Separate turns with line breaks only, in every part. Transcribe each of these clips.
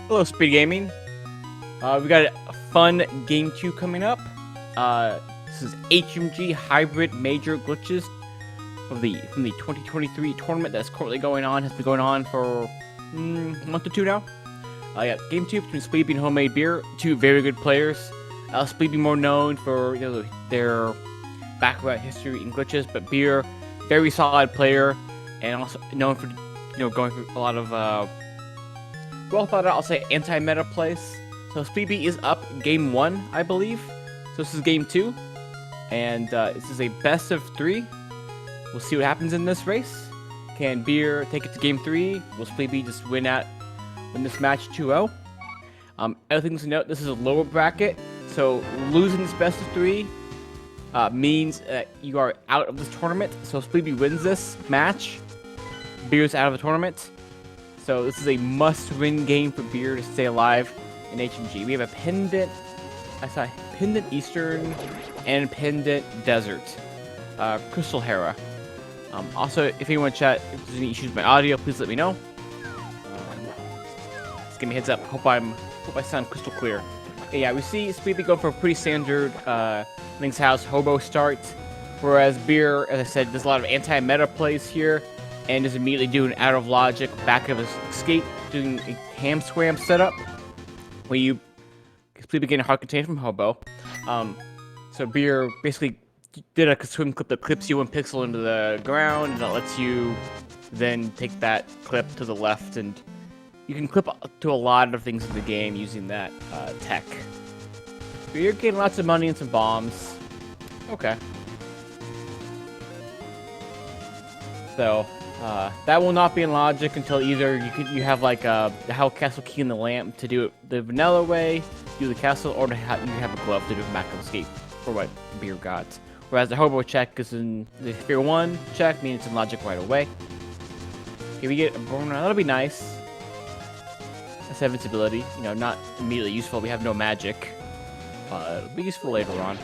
Hello, SpeedGaming. We got a fun game 2 coming up. This is HMG Hybrid Major Glitches from the 2023 tournament that's currently going on. Has been going on for a month or two now. Yeah, game 2 between Spleebie and Homemade Beer. Two very good players. Spleebie more known for their background history in glitches, but Beer, very solid player, and also known for going through a lot of well thought out, I'll say, anti-meta plays. So Spleebie is up game 1, I believe. So this is game 2. And this is a best of 3. We'll see what happens in this race. Can Beer take it to game 3? Will Spleebie just win this match 2-0? Other things to note, this is a lower bracket. So losing this best of 3 means that you are out of this tournament. So Spleebie wins this match, Beer's out of the tournament. So this is a must-win game for Beer to stay alive in HMG. We have a pendant, pendant Eastern and pendant Desert, Crystal Hera. Also, if anyone in chat, if there's any issues with my audio, please let me know. Just give me a heads up. Hope I sound crystal clear. Okay, yeah, we see Spleebie go for a pretty standard Link's House hobo start, whereas Beer, as I said, there's a lot of anti-meta plays here. And is immediately doing out of logic back of his escape, doing a ham scram setup where you completely get a hard container from Hobo. So Beer basically did a swim clip that clips you 1 pixel into the ground, and that lets you then take that clip to the left, and you can clip to a lot of things in the game using that tech. So you're getting lots of money and some bombs. Okay. So that will not be in logic until either you have like the Hell Castle key in the lamp to do it the vanilla way, do the castle, or you have a glove to do a back of escape for what Beer got. Whereas the hobo check is in the Sphere 1 check, meaning it's in logic right away. Okay, we get a burner. That'll be nice. That's invincibility. Not immediately useful. We have no magic. It'll be useful later on.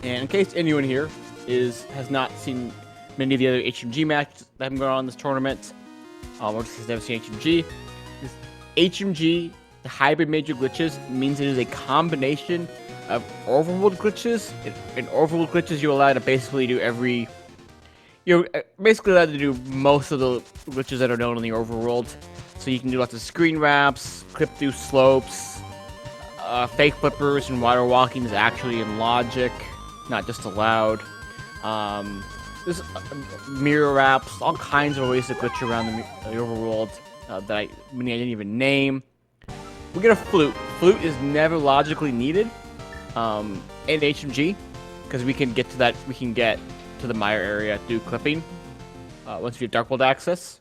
And in case anyone here has not seen many of the other HMG matches that have been going on in this tournament, or just has never seen HMG, HMG, the hybrid major glitches, means it is a combination of overworld glitches. In overworld glitches, you're allowed to basically do you're basically allowed to do most of the glitches that are known in the overworld. So you can do lots of screen wraps, clip through slopes, fake flippers, and water walking is actually in logic, not just allowed. There's mirror wraps, all kinds of ways to glitch around the overworld that I didn't even name. We get a flute. Flute is never logically needed in HMG because we can get to that. We can get to the mire area through clipping once we have Dark World access.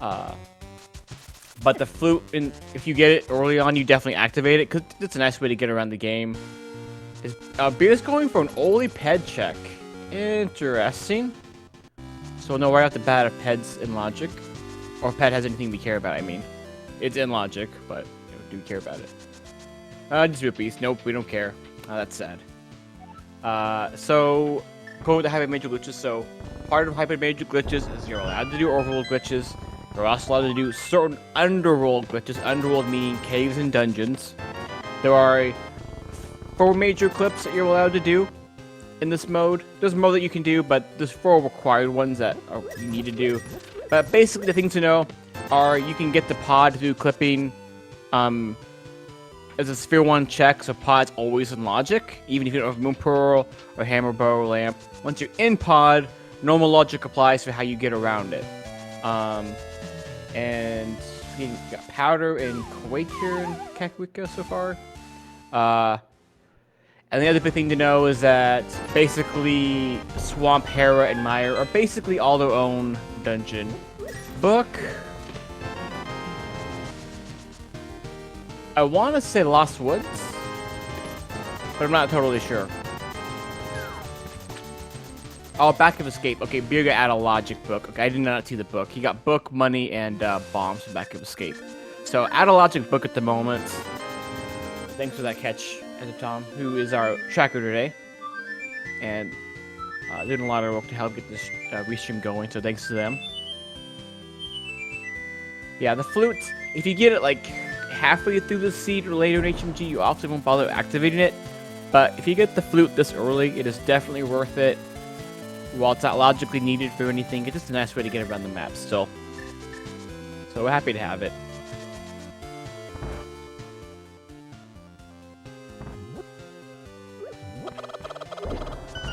But the flute, if you get it early on, you definitely activate it because it's a nice way to get around the game. Beer's going for an Oli Ped check. Interesting. So we'll know right off the bat if Ped's in logic. Or if Ped has anything we care about, I mean. It's in logic, but do we care about it? Just rupees. Nope, we don't care. That's sad. So, going with the hybrid major glitches. So, part of hybrid major glitches is you're allowed to do overworld glitches. You're also allowed to do certain underworld glitches. Underworld meaning caves and dungeons. There are 4 major clips that you're allowed to do in this mode. There's more that you can do, but there's 4 required ones that you need to do. But basically, the things to know are you can get the pod through clipping as a Sphere 1 check, so pod's always in logic, even if you don't have Moon Pearl or Hammer Bow or Lamp. Once you're in pod, normal logic applies for how you get around it. And you got Powder and Quaker and Kakwika so far. And the other big thing to know is that basically Swamp, Hera, and Mire are basically all their own dungeon. Book. I want to say Lost Woods, but I'm not totally sure. Oh, Back of Escape. Okay, Beer got out of logic book. Okay, I did not see the book. He got book, money, and bombs from Back of Escape. So, out of logic book at the moment. Thanks for that catch, Tom, who is our tracker today. and doing a lot of work to help get this restream going, so thanks to them. Yeah, the flute, if you get it like halfway through the seed or later in HMG, you often won't bother activating it. But if you get the flute this early, it is definitely worth it. While it's not logically needed for anything, it's just a nice way to get around the map still. So we're happy to have it.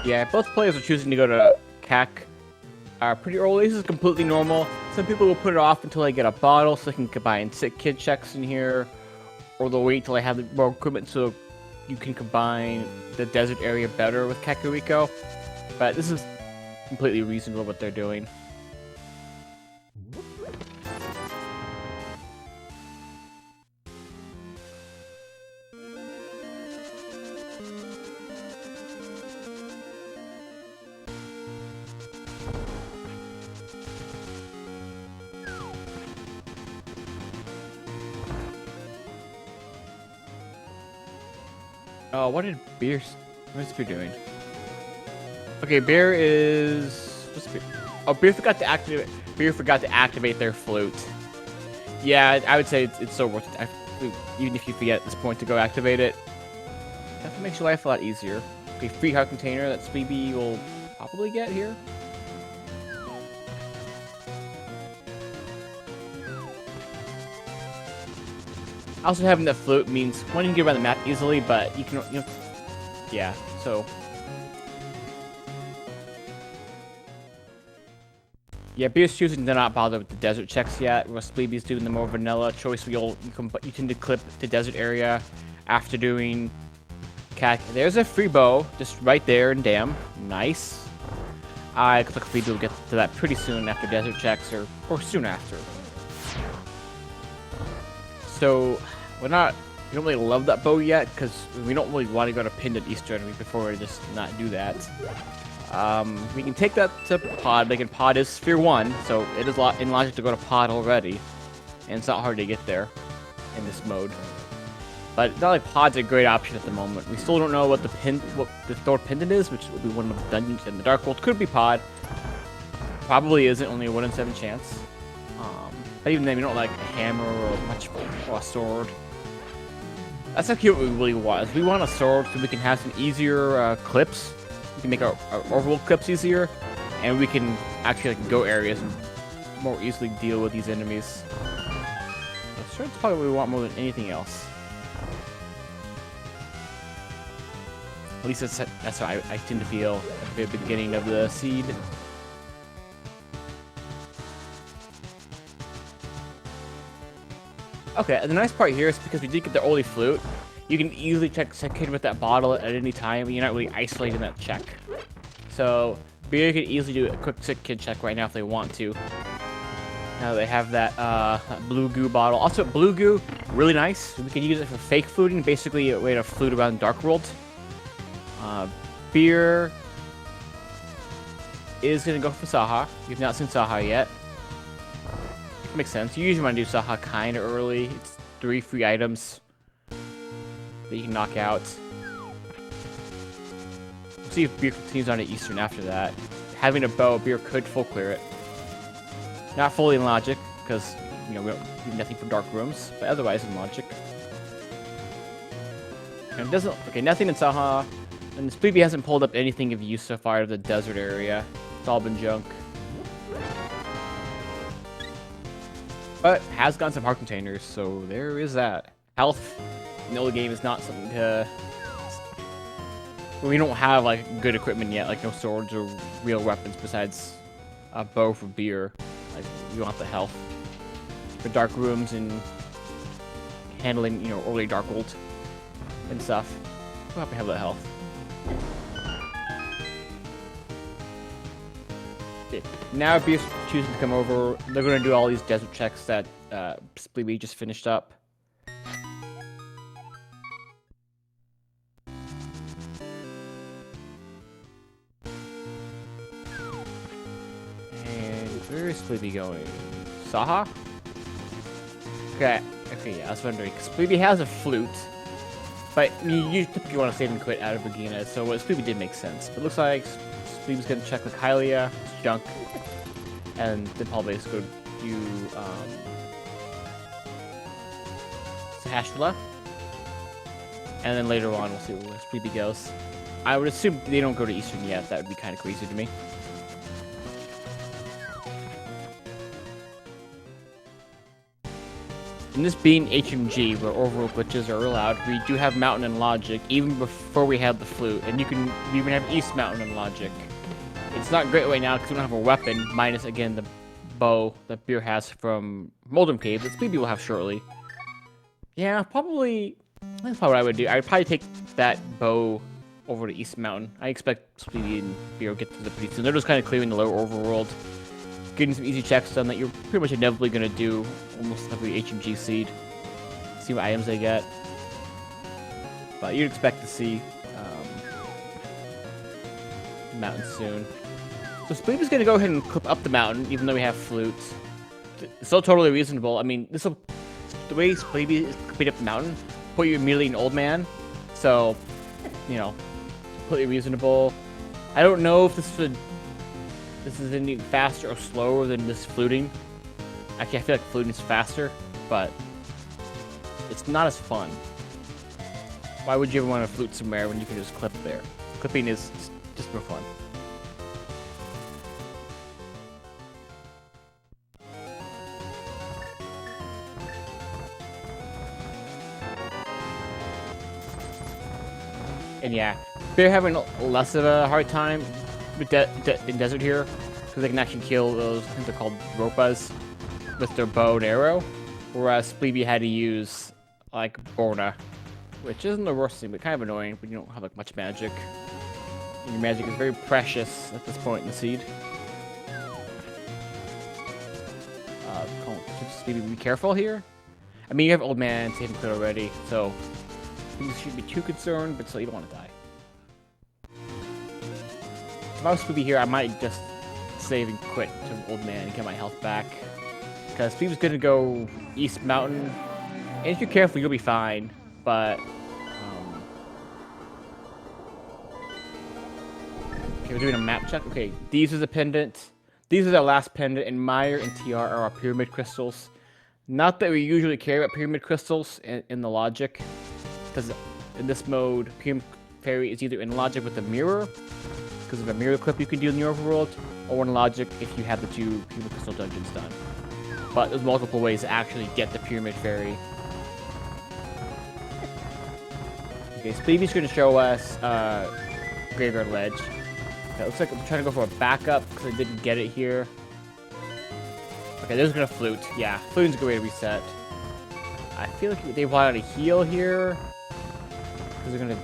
Yeah, both players are choosing to go to CAC pretty early. This is completely normal. Some people will put it off until they get a bottle so they can combine sick kid checks in here. Or they'll wait until they have more equipment so you can combine the desert area better with Kakariko. But this is completely reasonable what they're doing. Oh, what is Beer doing? Okay, Beer is... What's Beer? Oh, Beer forgot to activate their flute. Yeah, I would say it's so worth it. Even if you forget at this point to go activate it. That makes your life a lot easier. Okay, free heart container that Spleebie will probably get here. Also, having the flute means one, you can get around the map easily, but you can, yeah, so. Yeah, Beer's choosing to not bother with the desert checks yet, where Spleebie's doing the more vanilla choice where you tend to clip the desert area after doing CAC. There's a free bow, just right there, and damn, nice. I expect Spleebie will get to that pretty soon after desert checks, or soon after. So, we don't really love that bow yet, because we don't really want to go to Pinned at Easter egg before we just not do that. We can take that to Pod, but again, Pod is Sphere 1, so it is in logic to go to Pod already. And it's not hard to get there in this mode. But it's not like Pod's a great option at the moment. We still don't know what the Thor Pendant is, which will be one of the dungeons in the Dark World. Could be Pod. Probably isn't, only a 1 in 7 chance. But even then, we don't like a hammer or a sword. That's actually what we really want. Is we want a sword so we can have some easier clips. We can make our overworld clips easier, and we can actually go areas and more easily deal with these enemies. The sword's probably what we want more than anything else. At least that's how I tend to feel at the beginning of the seed. Okay, the nice part here is because we did get the early flute, you can easily check kid with that bottle at any time, and you're not really isolating that check. So, Beer could easily do a quick sick kid check right now if they want to. Now they have that blue goo bottle. Also, blue goo, really nice. We can use it for fake fluting, basically a way to flute around Dark World. Beer is going to go for Saha. You've not seen Saha yet. Makes sense. You usually want to do Saha kind of early. It's 3 free items that you can knock out. We'll see if Beer continues on to Eastern after that. Having a bow, Beer could full clear it. Not fully in logic, because we don't do nothing for dark rooms, but otherwise in logic. And it doesn't. Okay, nothing in Saha. And Spleebie hasn't pulled up anything of use so far to the desert area. It's all been junk. But has gotten some heart containers, so there is that. Health in the old game is not something to... We don't have like good equipment yet, like no swords or real weapons besides a bow for Beer. Like, you want the health for dark rooms and handling, early Dark World and stuff. We'll have to have that health. Now Beer's choosing to come over. They're going to do all these desert checks that Spleebie just finished up. And where is Spleebie going? Saha? Okay, yeah, I was wondering. Spleebie has a flute. But you typically want to save and quit out of Begina, so what Spleebie did make sense. But it looks like Spleebie's gonna check with Hylia, junk, and then probably just go do Sahashvilla. And then later on, we'll see where Spleebie goes. I would assume they don't go to Eastern yet. That would be kind of crazy to me. And this being HMG, where overall glitches are allowed, we do have Mountain and Logic, even before we have the Flute. And you can even have East Mountain and Logic. It's not great right now because we don't have a weapon, minus, again, the bow that Beer has from Moldrum Cave, that Spleebie will have shortly. Yeah, probably... That's probably what I would do. I would probably take that bow over to East Mountain. I expect Spleebie and Beer will get to the pretty soon. They're just kind of clearing the lower overworld, getting some easy checks done that you're pretty much inevitably going to do almost every HMG seed. See what items they get. But you'd expect to see mountain soon. So Spleebie's going to go ahead and clip up the mountain, even though we have flutes. It's still totally reasonable. I mean, the way Spleebie is clipping up the mountain, put you immediately in Old Man. So, you know, completely reasonable. I don't know if this is any faster or slower than this fluting. Actually, I feel like fluting is faster, but it's not as fun. Why would you ever want to flute somewhere when you can just clip there? Clipping is just more fun. And yeah, they're having less of a hard time with in desert here, because they can actually kill those, I think they're called Ropas, with their bow and arrow, whereas Spleebie had to use, like, Borna, which isn't the worst thing, but kind of annoying when you don't have, like, much magic. And your magic is very precious at this point in the seed. Spleebie, be careful here. I mean, you have Old Man, save and quit already, so you shouldn't be too concerned, but still, you don't want to die. If I was Spleebie here, I might just save and quit to Old Man and get my health back. Because Spleebie's going to go East Mountain. And if you're careful, you'll be fine. But, okay, we're doing a map check. Okay, these are the pendant. These are the last pendant, and Meyer and TR are our pyramid crystals. Not that we usually care about pyramid crystals in the logic. Because in this mode, Pyramid Fairy is either in logic with a mirror, because of a mirror clip you can do in the overworld, or in logic if you have the 2 Pyramid Crystal dungeons done. But there's multiple ways to actually get the Pyramid Fairy. Okay, Spleebie's going to show us Graveyard Ledge. It looks like I'm trying to go for a backup because I didn't get it here. Okay, there's going to Flute. Yeah, Flute's a good way to reset. I feel like they want to heal here. Because they're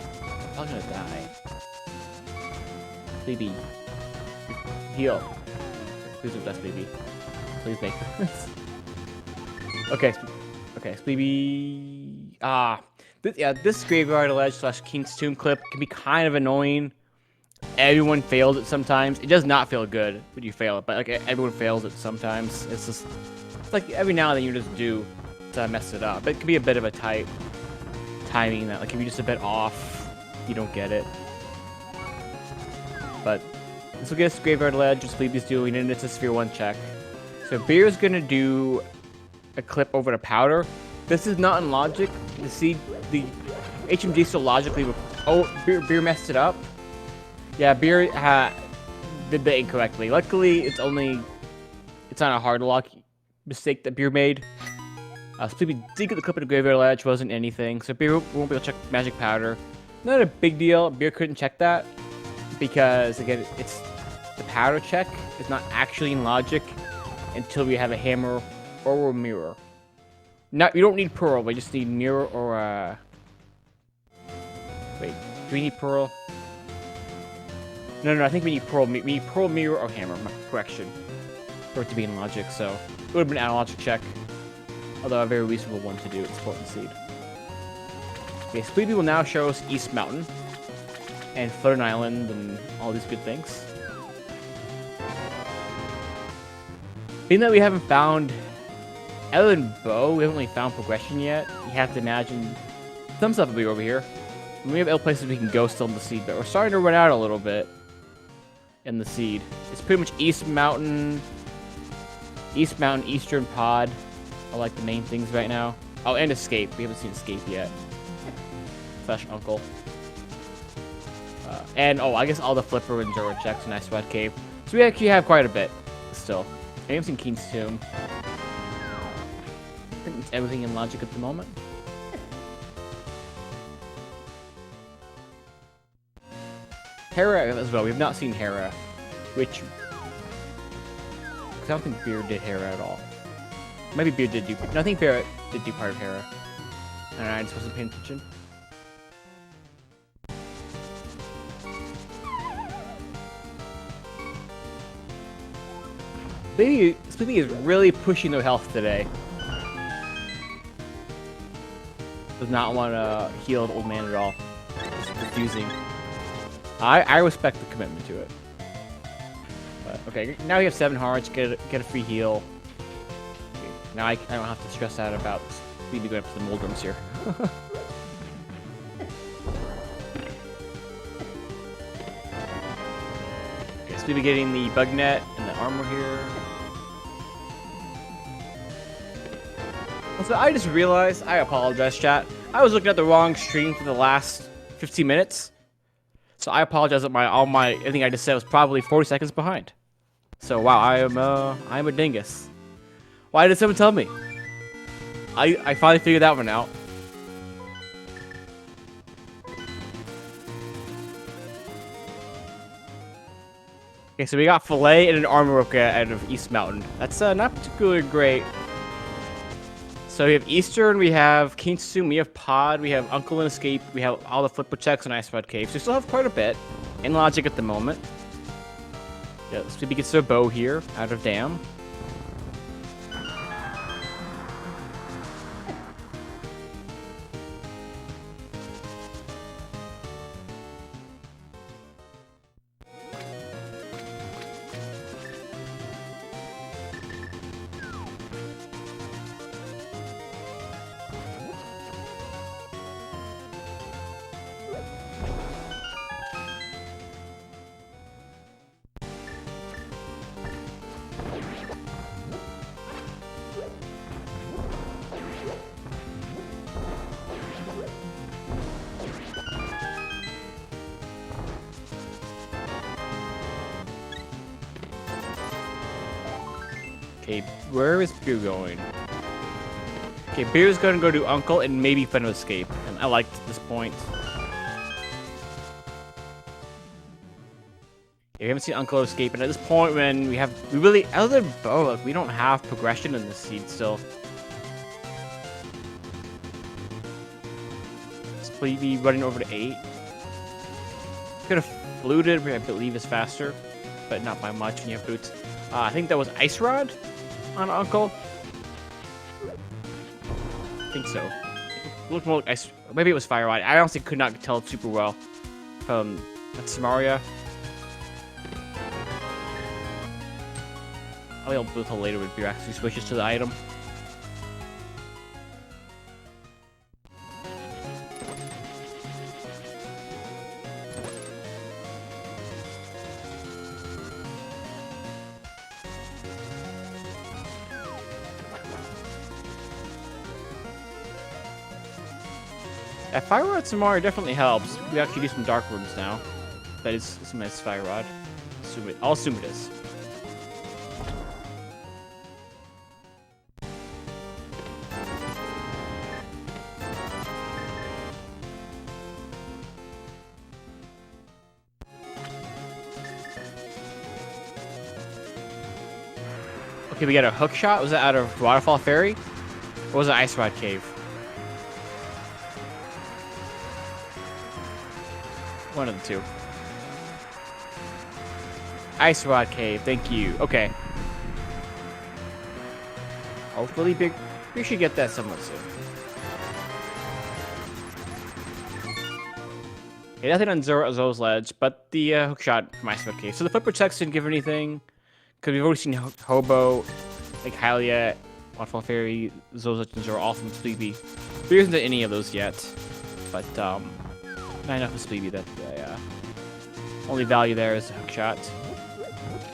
probably gonna die. Spleebie. Heal. Please do that, Spleebie. Please make this. Okay, Spleebie. This Graveyard Ledge / King's Tomb clip can be kind of annoying. Everyone fails it sometimes. It does not feel good when you fail it, but like everyone fails it sometimes. It's just like every now and then you just do to mess it up. It can be a bit of a tight timing that, like, if you're just a bit off, you don't get it. But this will get us Graveyard Ledge, just Spleebie's doing it, and it's a Sphere 1 check. So Beer's gonna do a clip over to Powder. This is not in logic. You see, the HMG still logically. Oh, Beer messed it up. Yeah, Beer did that incorrectly. Luckily, it's on a hard lock mistake that Beer made. Spleebie did get the clip of the Graveyard Ledge, wasn't anything, so Beer won't be able to check Magic Powder. Not a big deal. Beer couldn't check that because, again, it's the Powder check is not actually in logic until we have a hammer or a mirror. You don't need Pearl, we just need mirror or wait, do we need Pearl? No, I think we need Pearl. We need Pearl, mirror, or hammer. Correction, for it to be in logic. So it would have been an logic check. Although a very reasonable one to do at Sport and Seed. Okay, Spleebie will now show us East Mountain and Floating Island and all these good things. Being that we haven't found, other than Bow, we haven't really found progression yet. You have to imagine some stuff will be over here. We have other places we can go still in the seed, but we're starting to run out a little bit in the seed. It's pretty much East Mountain, Eastern Pod are like the main things right now. Oh, and Escape. We haven't seen Escape yet. Flesh Uncle. And, oh, I guess all the Flipper and Zero checks and Ice Red Cave. So we actually have quite a bit still. I haven't seen Keen's Tomb. I think it's everything in logic at the moment. Hera as well. We have not seen Hera, which... I don't think Beer did Hera at all. Maybe Beer did do... No, I think Beer did do part of Hera. And I just wasn't paying attention. Spleebie is really pushing their health today. Does not want to heal an old man at all. Just refusing. I respect the commitment to it. But, okay, now we have 7 hearts. Get a free heal. Okay, now I don't have to stress out about Spleebie going up to the Moldrums here. Okay, Spleebie getting the bug net and the armor here. So I just realized, I apologize, chat. I was looking at the wrong stream for the last 15 minutes. So I apologize that everything I just said was probably 40 seconds behind. So wow, I'm a dingus. Why did someone tell me? I finally figured that one out. Okay, so we got Filet and an armor rocket out of East Mountain. That's not particularly great. So we have Eastern, we have Keen's Tomb, we have Pod, we have Uncle and Escape, we have all the Flipper checks and Ice Red Cave. So we still have quite a bit in logic at the moment. Yeah, Spleebie gets their bow here out of Dam. Okay, where is Beer going? Okay, Beer's gonna go to Uncle and maybe Fun to Escape. And I liked this point. Okay, we haven't seen Uncle Escape, and at this point when we really, other than bow, like, we don't have progression in this seed still. Spleebie running over to 8. Could have fluted, which I believe is faster, but not by much when you have boots. I think that was Ice Rod on Uncle. I think so. It looked more like Ice. Maybe it was Fire Rod. I honestly could not tell super well from Samaria. I'll be able to tell later when Beer actually switches to the item. Yeah, Fire Rod Samaria definitely helps. We actually do some Dark Rooms now. That is some nice Fire Rod. I'll assume it is. Okay, we got a hook shot. Was that out of Waterfall Ferry? Or was it Ice Rod Cave? One of the two. Ice Rod Cave, thank you. Okay. Hopefully, we should get that somewhat soon. Okay, nothing on Zo's ledge, but the hook shot from Ice Rod Cave. So the Flipper checks didn't give anything, because we've already seen Hobo, like Hylia, Waterfall Fairy, Zo's ledge, and Zoro, all from Spleebie. We haven't done any of those yet, but Not enough of Spleebie. That only value there is the hook shot.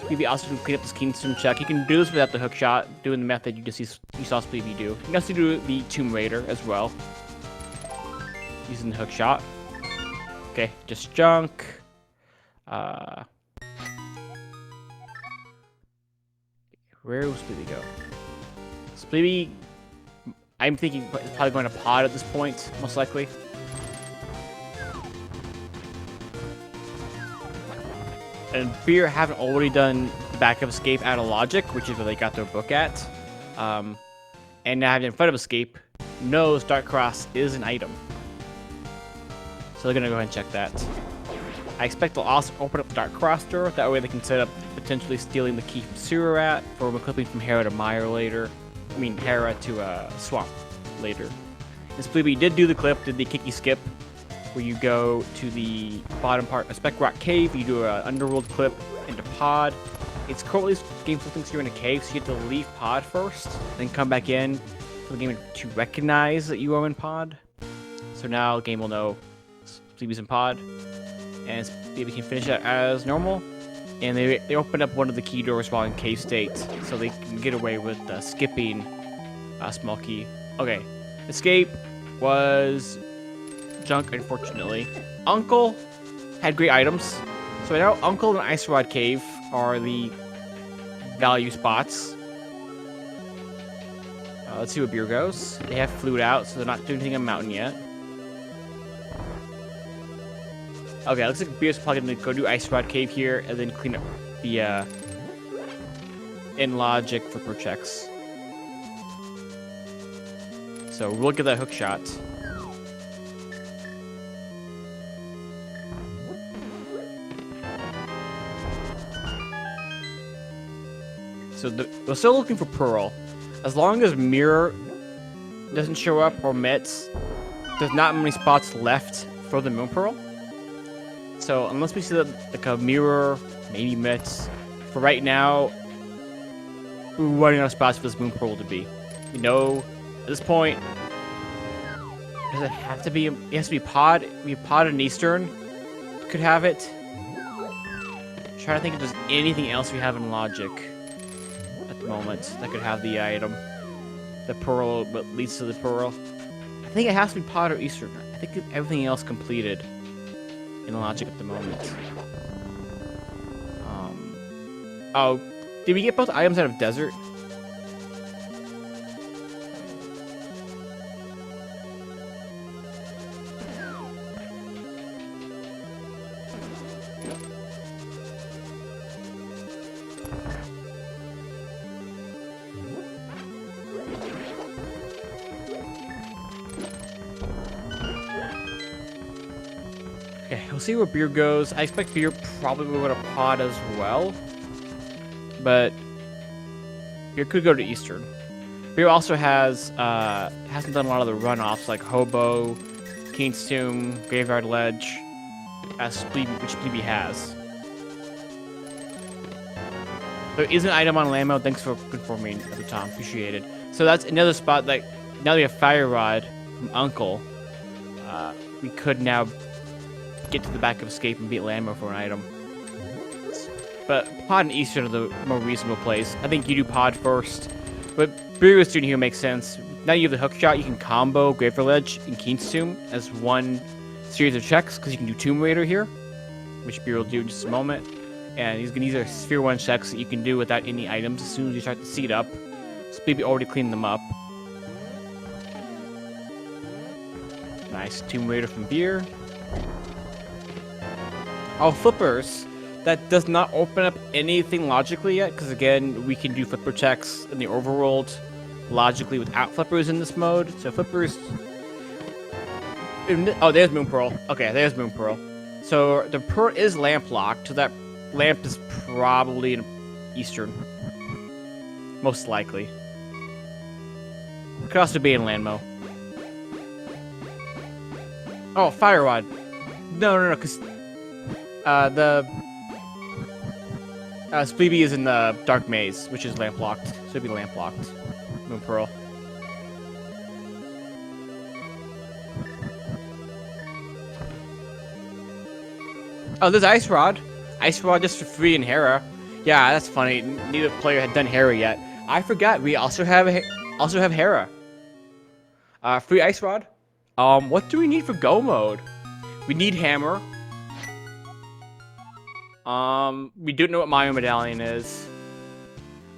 Spleebie also can clean up this Kingston check. You can do this without the hook shot, doing the method you saw Spleebie do. You can also do the Tomb Raider as well, using the hook shot. Okay, just junk. Where will Spleebie go? Spleebie, I'm thinking is probably going to pod at this point, most likely. And Beer haven't already done the backup escape out of logic, which is where they got their book at. And now having in front of escape, knows Dark Cross is an item. So they're gonna go ahead and check that. I expect they'll also open up the Dark Cross door. That way they can set up potentially stealing the key from Sewer Rat for clipping from Hera to Mire later. I mean, Hera to Swamp later. And Spleebie did do the clip, did the kicky skip, where you go to the bottom part of Spec Rock Cave, you do an underworld clip into Pod. It's cool, this game still thinks you're in a cave, so you have to leave Pod first, then come back in for the game to recognize that you are in Pod. So now the game will know Spleebie's in Pod, and Spleebie can finish that as normal. And they open up one of the key doors while in cave state, so they can get away with skipping a small key. Okay, escape was junk, unfortunately. Uncle had great items. So now Uncle and Ice Rod Cave are the value spots. Let's see where Beer goes. They have Flute out, so they're not doing anything on Mountain yet. Okay, looks like Beer's probably going to go do Ice Rod Cave here and then clean up the in logic flipper checks. So we'll get that hook shot. So we're still looking for Pearl. As long as Mirror doesn't show up or Mitts, there's not many spots left for the Moon Pearl. So unless we see like a Mirror, maybe Mitts, for right now, we're running out of spots for this Moon Pearl to be. You know, at this point, does it have to be? It has to be Pod. We have Pod and Eastern. Could have it. I'm trying to think if there's anything else we have in logic at the moment that could have the item, the Pearl, but leads to the Pearl. I think it has to be Pod or Eastern. I think everything else completed in logic at the moment. Oh, did we get both items out of Desert? Okay, we'll see where Beer goes. I expect Beer probably will go to Pod as well. But Beer could go to Eastern. Beer also has hasn't done a lot of the runoffs like Hobo, King's Tomb, Graveyard Ledge, as Spleebie, which Spleebie has. There is an item on Lambo. Thanks for confirming at the time. Appreciate it. So that's another spot that now we have Fire Rod from Uncle. We could now get to the back of Escape and beat Lambo for an item. But Pod and Eastern are the more reasonable place. I think you do Pod first. But Beer was doing here makes sense. Now you have the hook shot, you can combo Graveyard Ledge and Keen's Tomb as one series of checks, because you can do Tomb Raider here, which Beer will do in just a moment. And these are Sphere 1 checks that you can do without any items as soon as you start to seed up. Spleebie already cleaned them up. Nice Tomb Raider from Beer. Oh, Flippers. That does not open up anything logically yet, because again, we can do Flipper checks in the overworld logically without Flippers in this mode. So Flippers... Oh, there's Moon Pearl. Okay, there's Moon Pearl. So the Pearl is lamp locked, so that lamp is probably in Eastern. Most likely. Could also be in Landmo. Oh, Fire Rod. No, because Spleebie is in the Dark Maze, which is lamp locked. So it'd be lamp locked. Moon Pearl. Oh, there's Ice Rod. Ice Rod just for free in Hera. Yeah, that's funny. Neither player had done Hera yet. I forgot we also have Hera. Free Ice Rod. What do we need for Go mode? We need Hammer. We don't know what Mario Medallion is.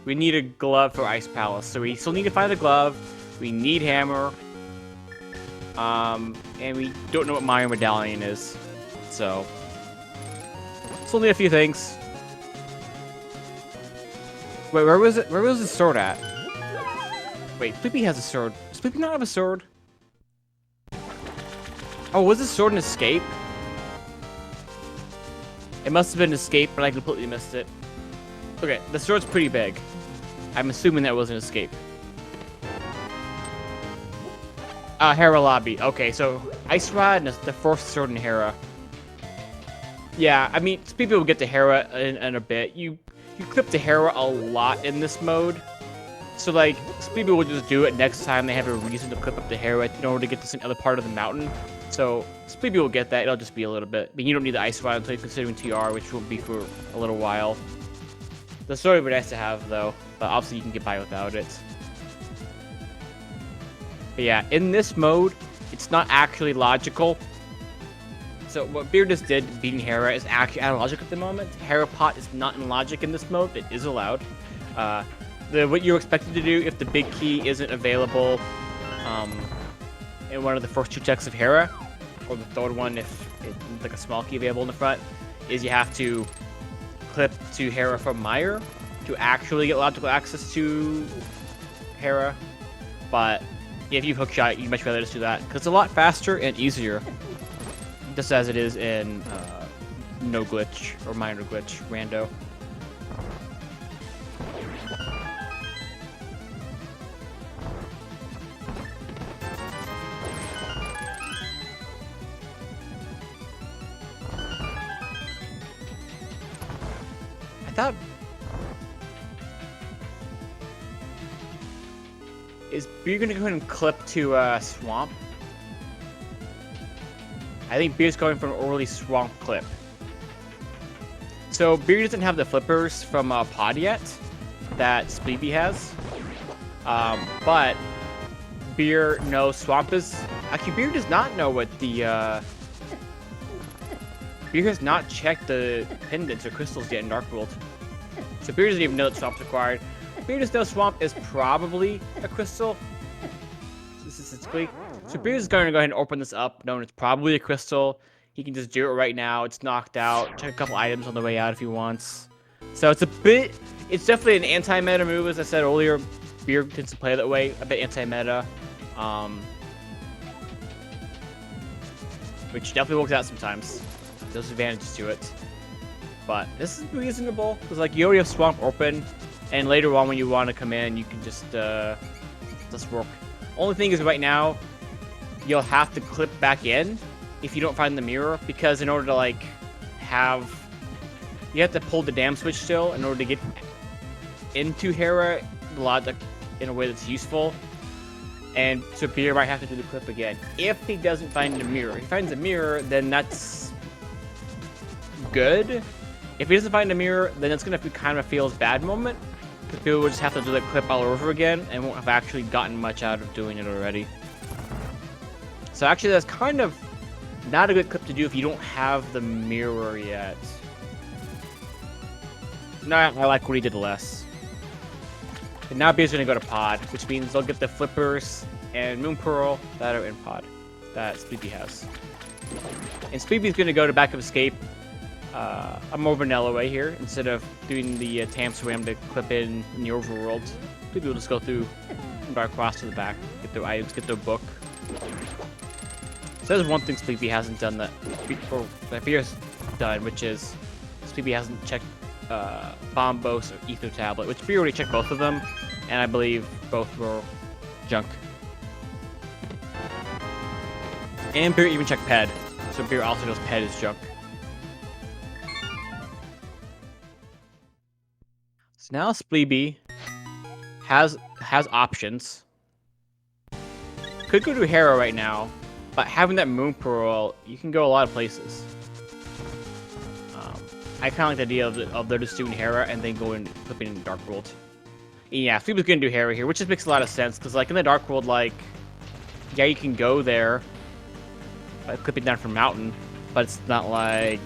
We need a glove for Ice Palace, so we still need to find the glove. We need Hammer. And we don't know what Mario Medallion is. So, still need a few things. Wait, where was it? Where was the sword at? Wait, Spleebie has a sword. Does Spleebie not have a sword? Oh, was the sword an escape? It must have been an escape, but I completely missed it. Okay, the sword's pretty big. I'm assuming that was an escape. Hera lobby. Okay, so Ice Rod and the first sword in Hera. Yeah, I mean, Spleebie will get to Hera in a bit. You clip to Hera a lot in this mode. So, like, Spleebie will just do it next time they have a reason to clip up to Hera in order to get to some other part of the mountain. So, Spleebie will get that. It'll just be a little bit. I mean, you don't need the Ice Rod until you're considering TR, which will be for a little while. The sword would be nice to have, though. But obviously, you can get by without it. But yeah, in this mode, it's not actually logical. So what Beer just did, beating Hera, is actually out of logic at the moment. Hera Pot is not in logic in this mode. It is allowed. What you're expected to do if the big key isn't available in one of the first two checks of Hera, or the third one if it's like a small key available in the front, is you have to clip to Hera from Meyer to actually get logical access to Hera. But if you hookshot, you'd much rather just do that because it's a lot faster and easier. Just as it is in no glitch or minor glitch rando. I thought, is Beer gonna go ahead and clip to Swamp? I think Beer's going for an early Swamp clip. So Beer doesn't have the flippers from Pod yet that Spleebie has. But Beer knows Swamp is... Actually, Beer does not know what the... Beer has not checked the pendants or crystals yet in Dark World. So Beer doesn't even know that Swamp's required. Beer just knows Swamp is probably a crystal. Specifically. So Beer is going to go ahead and open this up, knowing it's probably a crystal. He can just do it right now. It's knocked out. Check a couple items on the way out if he wants. So it's it's definitely an anti-meta move, as I said earlier. Beer tends to play that way, a bit anti-meta. Which definitely works out sometimes. There's advantages to it. But this is reasonable, because like you already have Swamp open, and later on when you want to come in, you can just work. Only thing is right now, you'll have to clip back in if you don't find the mirror, because in order to like you have to pull the dam switch still in order to get into Hera in a way that's useful. And so Beer might have to do the clip again if he doesn't find the mirror. If he finds a mirror, then that's good. If he doesn't find a mirror, then it's gonna kind of feel a bad moment, because people will just have to do the clip all over again and won't have actually gotten much out of doing it already. So actually, that's kind of not a good clip to do if you don't have the mirror yet. No, I like what he did less. And now Beer's gonna go to Pod, which means they'll get the flippers and Moon Pearl that are in Pod that Spleebie has. And Spleebie's gonna go to Backup Escape a more vanilla way here. Instead of doing the Tam Swam to clip in the overworld, Spleebie will just go through Dark Cross to the back, get their items, get their book. So there's one thing Spleebie hasn't done that Beer's done, which is Spleebie hasn't checked Bombos or Ether Tablet, which Beer already checked both of them, and I believe both were junk. And Beer even checked Ped, so Beer also knows Ped is junk. So now Spleebie has options. Could go to Hera right now, but having that Moon Pearl, you can go a lot of places. I kind of like the idea of they're just doing Hera and then going flipping into Dark World. Yeah, Spleebie's gonna do Hera here, which just makes a lot of sense because like in the Dark World, like yeah, you can go there by clipping down from mountain, but it's not like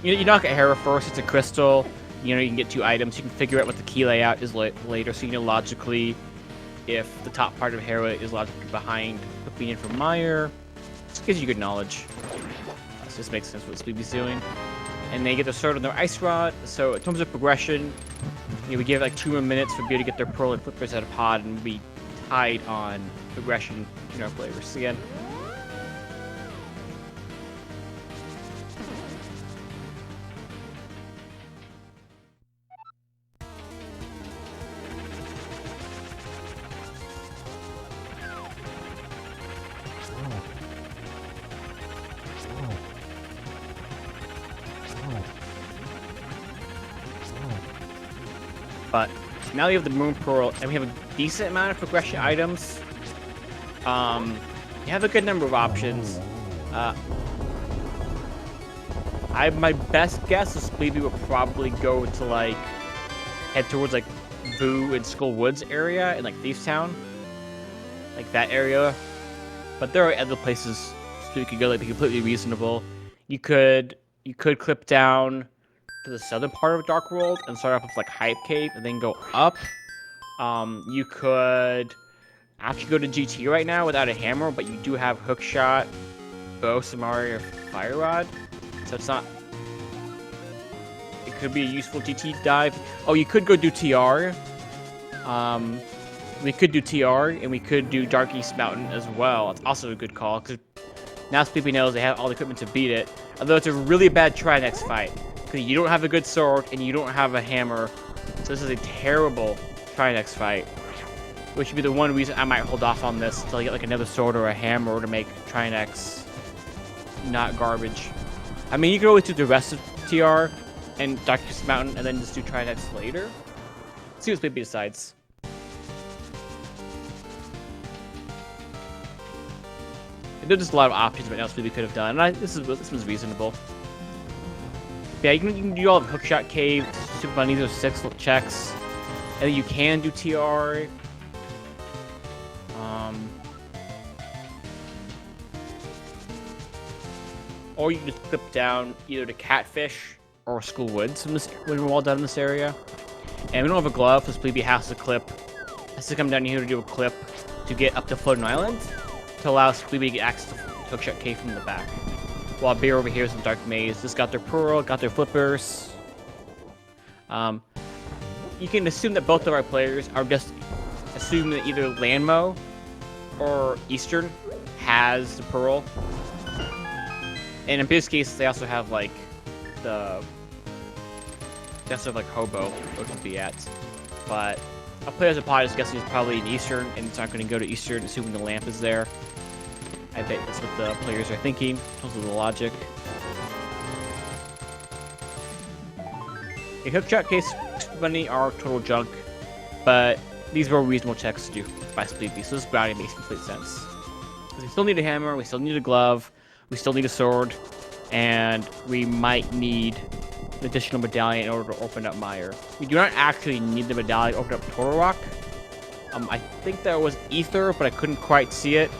you knock at Hera first. It's a crystal. You know, you can get 2 items. You can figure out what the key layout is later, so you know logically if the top part of Hera is logically behind flipping in from Meyer. This gives you good knowledge. So this makes sense what Spleebie's doing. And they get their sword on their ice rod. So in terms of progression, you know, we give like 2 more minutes for Beer to get their pearl and flippers out of pod, and we tied on progression in our players again. But now we have the Moon Pearl, and we have a decent amount of progression items. You have a good number of options. My best guess is Spleebie will probably go to like head towards like Boo and Skull Woods area in like Thieves Town, like that area. But there are other places Spleebie could go that'd be completely reasonable. You could clip down to the southern part of Dark World and start off with like Hype Cave and then go up. You could actually go to GT right now without a hammer, but you do have Hookshot, Bow, Samari, or Fire Rod, so it's not. It could be a useful GT dive. Oh, you could go do TR. We could do TR and we could do Dark East Mountain as well. It's also a good call because now Spleebie knows they have all the equipment to beat it. Although it's a really bad Trinex fight. You don't have a good sword, and you don't have a hammer, so this is a terrible Trinex fight. Which would be the one reason I might hold off on this until I get like another sword or a hammer to make Trinex not garbage. I mean, you could always do the rest of TR and Darkest Mountain, and then just do Trinex later. See what Spleebie decides. There's just a lot of options right now Spleebie could have done, and this was reasonable. Yeah, you can do all of Hookshot Cave, Super Bunnies, those 6 checks. And then you can do TR. Or you can just clip down either to Catfish or Skull Woods when we're all done in this area. And we don't have a glove, so Spleebie has to come down here to do a clip to get up to Floating Island to allow Spleebie to get access to Hookshot Cave from the back. While Beer over here is in the Dark Maze. Just got their Pearl, got their Flippers. You can assume that both of our players are just assuming that either Landmo or Eastern has the Pearl. And in Beer's case, they also have like Hobo, which would be at. But a player as a pod is guessing he's probably in Eastern, and it's not going to go to Eastern, assuming the lamp is there. I think that's what the players are thinking, in terms of the logic. A Hookshot Case Bunny are total junk, but these were reasonable checks to do by Spleebie, so this brownie makes complete sense. We still need a hammer, we still need a glove, we still need a sword, and we might need an additional medallion in order to open up Meyer. We do not actually need the medallion to open up Turtle Rock. I think that was Ether, but I couldn't quite see it.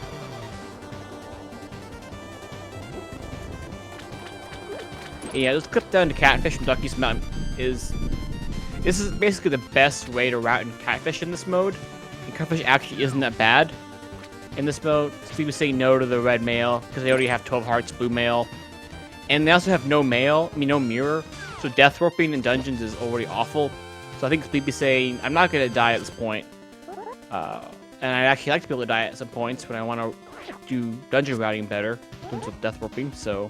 Yeah, this clip down to Catfish from Ducky's Mountain this is basically the best way to route in Catfish in this mode. And Catfish actually isn't that bad in this mode. So people say no to the red mail because they already have 12 hearts, blue mail. And they also have no mirror. So death warping in dungeons is already awful. So I think Spleebie's saying, I'm not going to die at this point. And I'd actually like to be able to die at some points when I want to do dungeon routing better in terms of death warping. So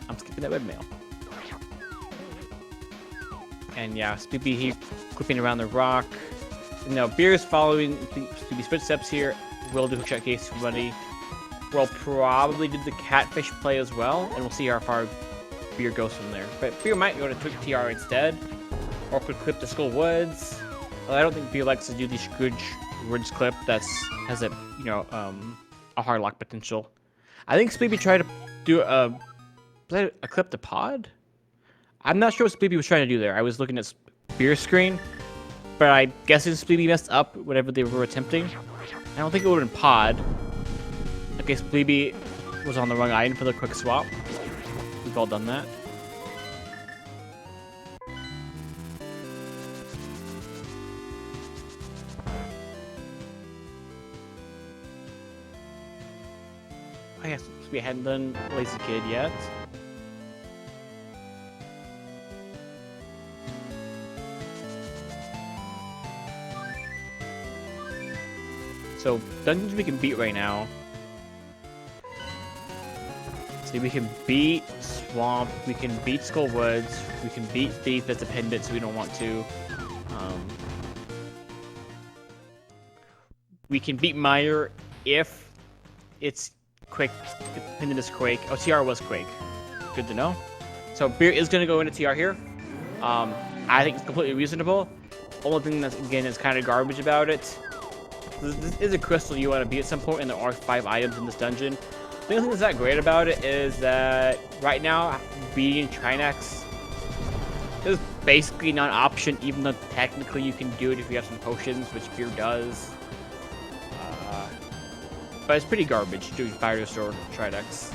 I'm skipping that red mail. And yeah, Spleebie here clipping around the rock. Now, Beer is following Spleebie's footsteps here. We'll do Hookshot Case Bunny. We'll probably do the Catfish play as well, and we'll see how far Beer goes from there. But Beer might go to Twig TR instead, or could clip the Skull Woods. Although I don't think Beer likes to do the Scrooge Woods clip that has a hard lock potential. I think Spleebie tried to do a clip to pod. I'm not sure what Spleebie was trying to do there. I was looking at Beer's screen, but I'm guessing Spleebie messed up whatever they were attempting. I don't think it would have been pod. Okay, Spleebie was on the wrong item for the quick swap. We've all done that. I guess we hadn't done Lazy Kid yet. So, dungeons we can beat right now. See, we can beat Swamp, we can beat Skull Woods, we can beat Thief that's a pendant, so we don't want to. We can beat Mire if it's Quake, pendant is Quake. Oh, TR was Quake. Good to know. So, Beer is going to go into TR here. I think it's completely reasonable. Only thing that's, again, is kind of garbage about it. This is a crystal you want to beat at some point, and there are 5 items in this dungeon. The only thing that's not great about it is that right now, beating Trinax is basically not an option, even though technically you can do it if you have some potions, which Beer does. But it's pretty garbage doing Fire Sword Trinax.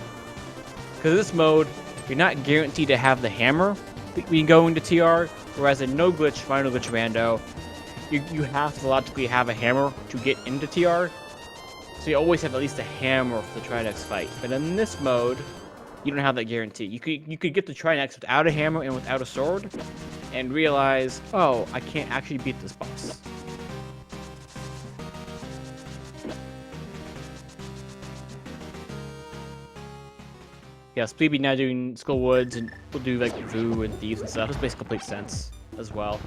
Because in this mode, you're not guaranteed to have the hammer when you go into TR, whereas in No Glitch, Final Glitch Rando, you have to logically have a hammer to get into TR, so you always have at least a hammer for the Trinax fight. But in this mode, you don't have that guarantee. You could get the Trinax without a hammer and without a sword, and realize, oh, I can't actually beat this boss. Yeah, Spleebie now doing Skull Woods, and we'll do like Vu and Thieves and stuff. This makes complete sense as well.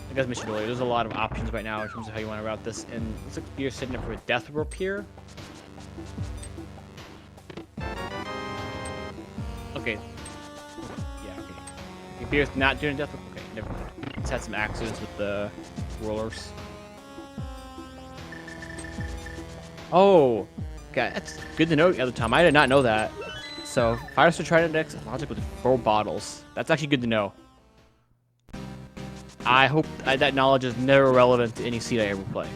Like I mentioned earlier, there's a lot of options right now in terms of how you want to route this, and looks like Beer's setting up for a death rope here. Okay. Yeah, okay. Beer's not doing a death rope? Okay, never mind. He's had some accidents with the rollers. Oh! Okay, that's good to know the other time. I did not know that. So, Fire Sword Trinax logic with 4 bottles. That's actually good to know. I hope that knowledge is never relevant to any seed I ever play.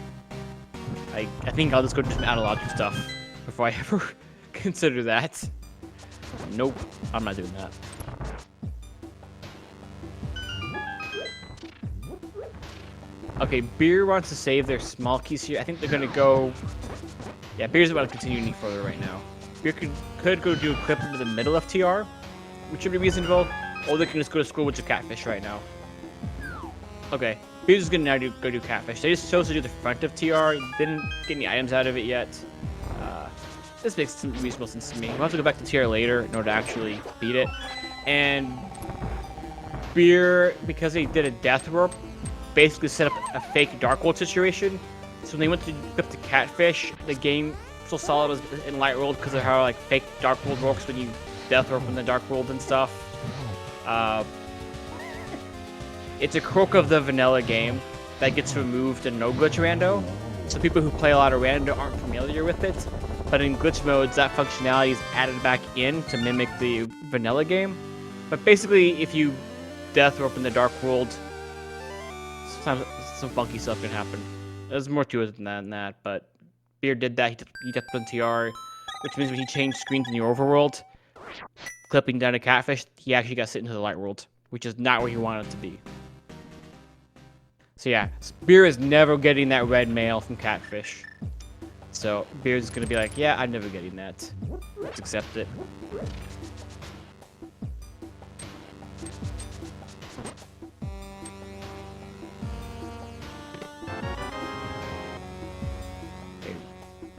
I think I'll just go do some analogic stuff before I ever consider that. Nope, I'm not doing that. Okay, Beer wants to save their small keys here. I think they're gonna go... Yeah, Beer's about to continue any further right now. Beer could go do a clip into the middle of TR, which would be reasonable, or they can just go to school with the Catfish right now. Okay, Beer's just gonna now go do Catfish. They just chose to do the front of TR, didn't get any items out of it yet. This makes some reasonable sense to me. We'll have to go back to TR later in order to actually beat it. And Beer, because they did a death rope, basically set up a fake Dark World situation. So when they went to equip the Catfish, the game still saw it as in Light World because of how like fake Dark World works when you death rope in the Dark World and stuff. It's a quirk of the vanilla game that gets removed in No Glitch Rando. So people who play a lot of Rando aren't familiar with it. But in glitch modes, that functionality is added back in to mimic the vanilla game. But basically, if you death rope in the Dark World, sometimes some funky stuff can happen. There's more to it than that, but Beer did that. He death rope in TR, which means when he changed screens in the overworld, clipping down a Catfish, he actually got sent into the Light World, which is not where he wanted to be. So yeah, Beer is never getting that red mail from Catfish. So Beer's gonna be like, yeah, I'm never getting that. Let's accept it. Okay.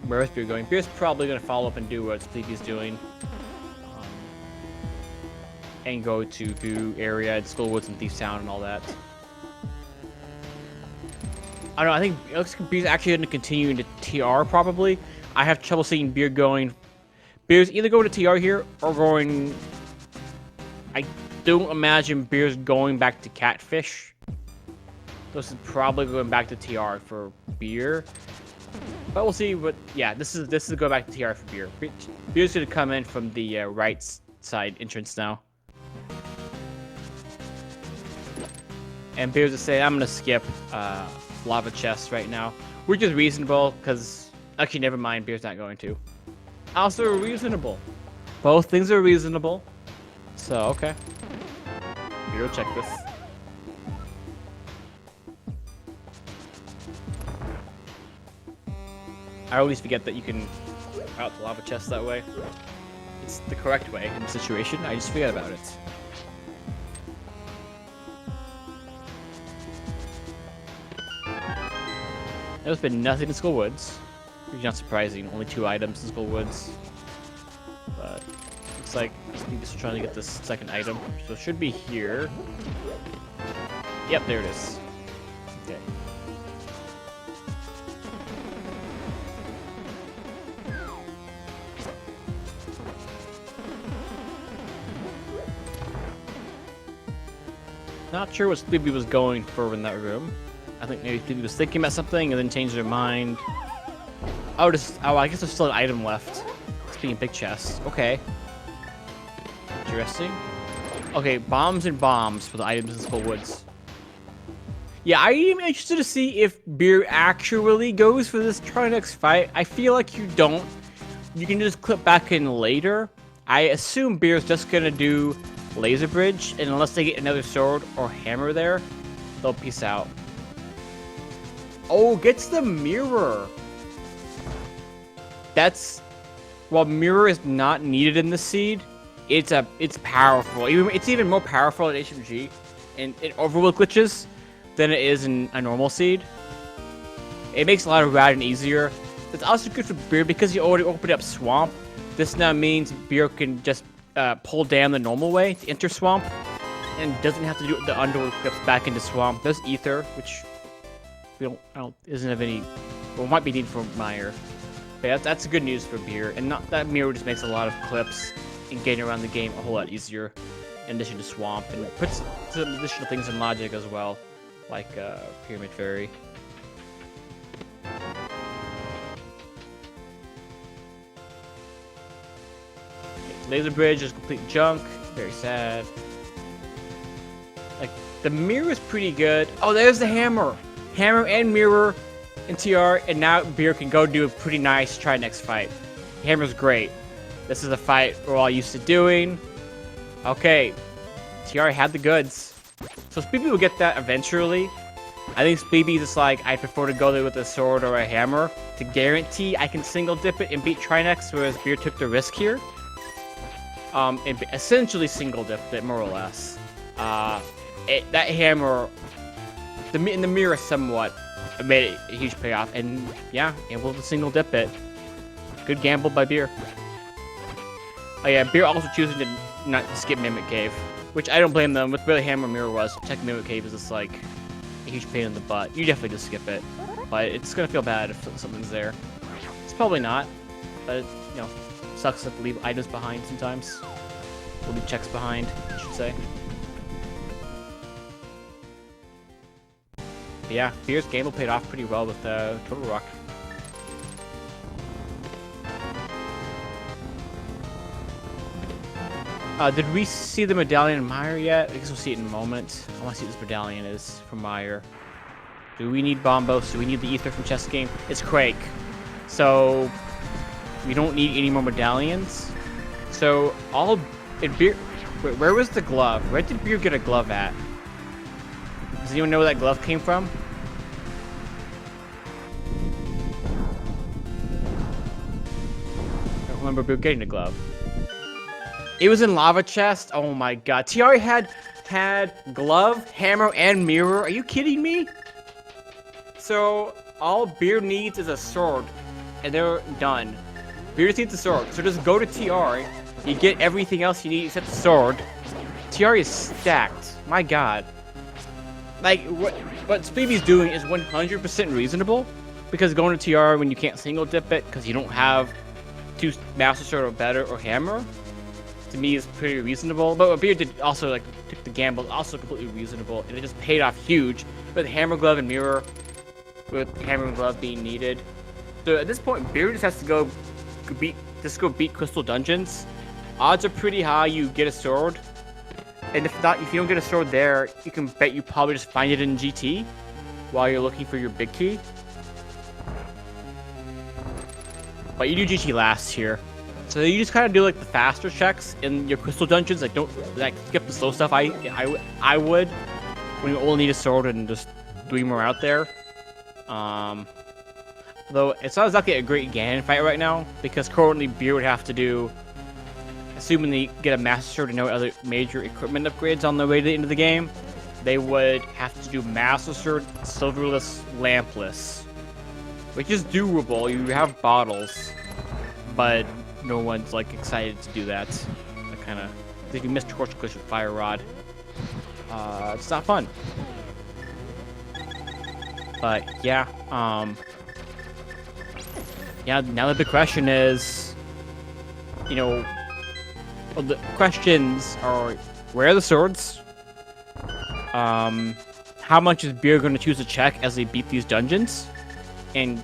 Where is Beer going? Beer's probably gonna follow up and do what Spleebie's doing. And go to Vu area and Skull Woods and Thief Town and all that. I don't know, I think it looks like Beer's actually going to continue into TR, probably. I have trouble seeing Beer going... Beer's either going to TR here, or going... I don't imagine Beer's going back to Catfish. This is probably going back to TR for Beer. But we'll see what... Yeah, this is go back to TR for Beer. Beer's going to come in from the right side entrance now. And Beer's just saying, I'm gonna skip lava chest right now, which is reasonable because actually never mind, Beer's not going to. Also reasonable. Both things are reasonable. So okay. Beer will check this. I always forget that you can out the lava chest that way. It's the correct way in the situation. I just forget about it. There's been nothing in Skull Woods. Which is not surprising. Only 2 items in Skull Woods. But looks like I'm just trying to get this second item. So it should be here. Yep, there it is. Okay. Not sure what Spleebie was going for in that room. I think maybe Spleebie was thinking about something and then changed their mind. Oh, I guess there's still an item left. Speaking of big chests. Okay. Interesting. Okay, bombs and bombs for the items in Skull Woods. Yeah, I am interested to see if Beer actually goes for this Trinex fight. I feel like you don't. You can just clip back in later. I assume Beer's just gonna do Laser Bridge, and unless they get another sword or hammer there, they'll peace out. Oh, gets the mirror. That's, while mirror is not needed in the seed, it's powerful. It's even more powerful in HMG and in overworld glitches than it is in a normal seed. It makes a lot of routing easier. It's also good for Beer because you already opened up Swamp. This now means Beer can just pull down the normal way to enter Swamp and doesn't have to do the underworld clips back into Swamp. There's Ether, which isn't of any, well, might be needed for Meyer. But yeah, that's good news for Beer, and not that mirror just makes a lot of clips and getting around the game a whole lot easier. In addition to Swamp, and it puts some additional things in logic as well, like Pyramid Fairy. Laser Bridge is complete junk. Very sad. Like, the mirror is pretty good. Oh, there's the hammer. Hammer and mirror in TR, and now Beer can go do a pretty nice try next fight. The hammer's great. This is a fight we're all used to doing. Okay. TR had the goods. So Spleebie will get that eventually. I think Spleebie is like, I prefer to go there with a sword or a hammer to guarantee I can single dip it and beat Trinex, whereas Beer took the risk here. And essentially single dipped it, more or less. That hammer, in the mirror somewhat, made it a huge payoff, and yeah, able to single dip it. Good gamble by Beer. Oh yeah, Beer also choosing to not skip Mimic Cave, which I don't blame them. With where the hammer mirror was, check Mimic Cave is just like a huge pain in the butt. You definitely just skip it, but it's gonna feel bad if something's there. It's probably not, but you know, sucks to leave items behind sometimes. We'll leave checks behind, I should say. But yeah, Beer's gamble paid off pretty well with Total Rock. Did we see the medallion in Meyer yet? I guess we'll see it in a moment. I want to see what this medallion is from Meyer. Do we need Bombos? Do we need the Ether from Chess Game? It's Quake. So we don't need any more medallions. So all in Beer. Where was the glove? Where did Beer get a glove at? Does anyone know where that glove came from? I don't remember Beer getting the glove. It was in Lava Chest. Oh my god. TR had glove, hammer, and mirror. Are you kidding me? So all Beer needs is a sword, and they're done. Beer just needs a sword. So just go to TR. You get everything else you need except the sword. TR is stacked. My god. Like, what Spleebie's doing is 100% reasonable, because going to TR when you can't single dip it because you don't have 2 Master Sword or better or hammer, to me is pretty reasonable. But what Beer did also, like, took the gamble, also completely reasonable, and it just paid off huge with hammer, glove, and mirror, with hammer and glove being needed. So at this point, Beer just has to go beat Crystal Dungeons. Odds are pretty high you get a sword. And if not, if you don't get a sword there, you can bet you probably just find it in GT while you're looking for your big key. But you do GT last here. So you just kind of do like the faster checks in your crystal dungeons. Like don't like skip the slow stuff. I would when you only need a sword and just 3 more out there. Though it's not exactly a great Ganon fight right now because currently Beer would have to do, assuming they get a Master Sword and no other major equipment upgrades on the way to the end of the game, they would have to do Master Sword, Silverless, Lampless, which is doable. You have bottles, but no one's like excited to do that. That kind of, if you miss Torch Glitch with Fire Rod, it's not fun. But yeah, yeah. Now the big question is, well, the questions are: where are the swords? How much is Beer going to choose to check as they beat these dungeons, and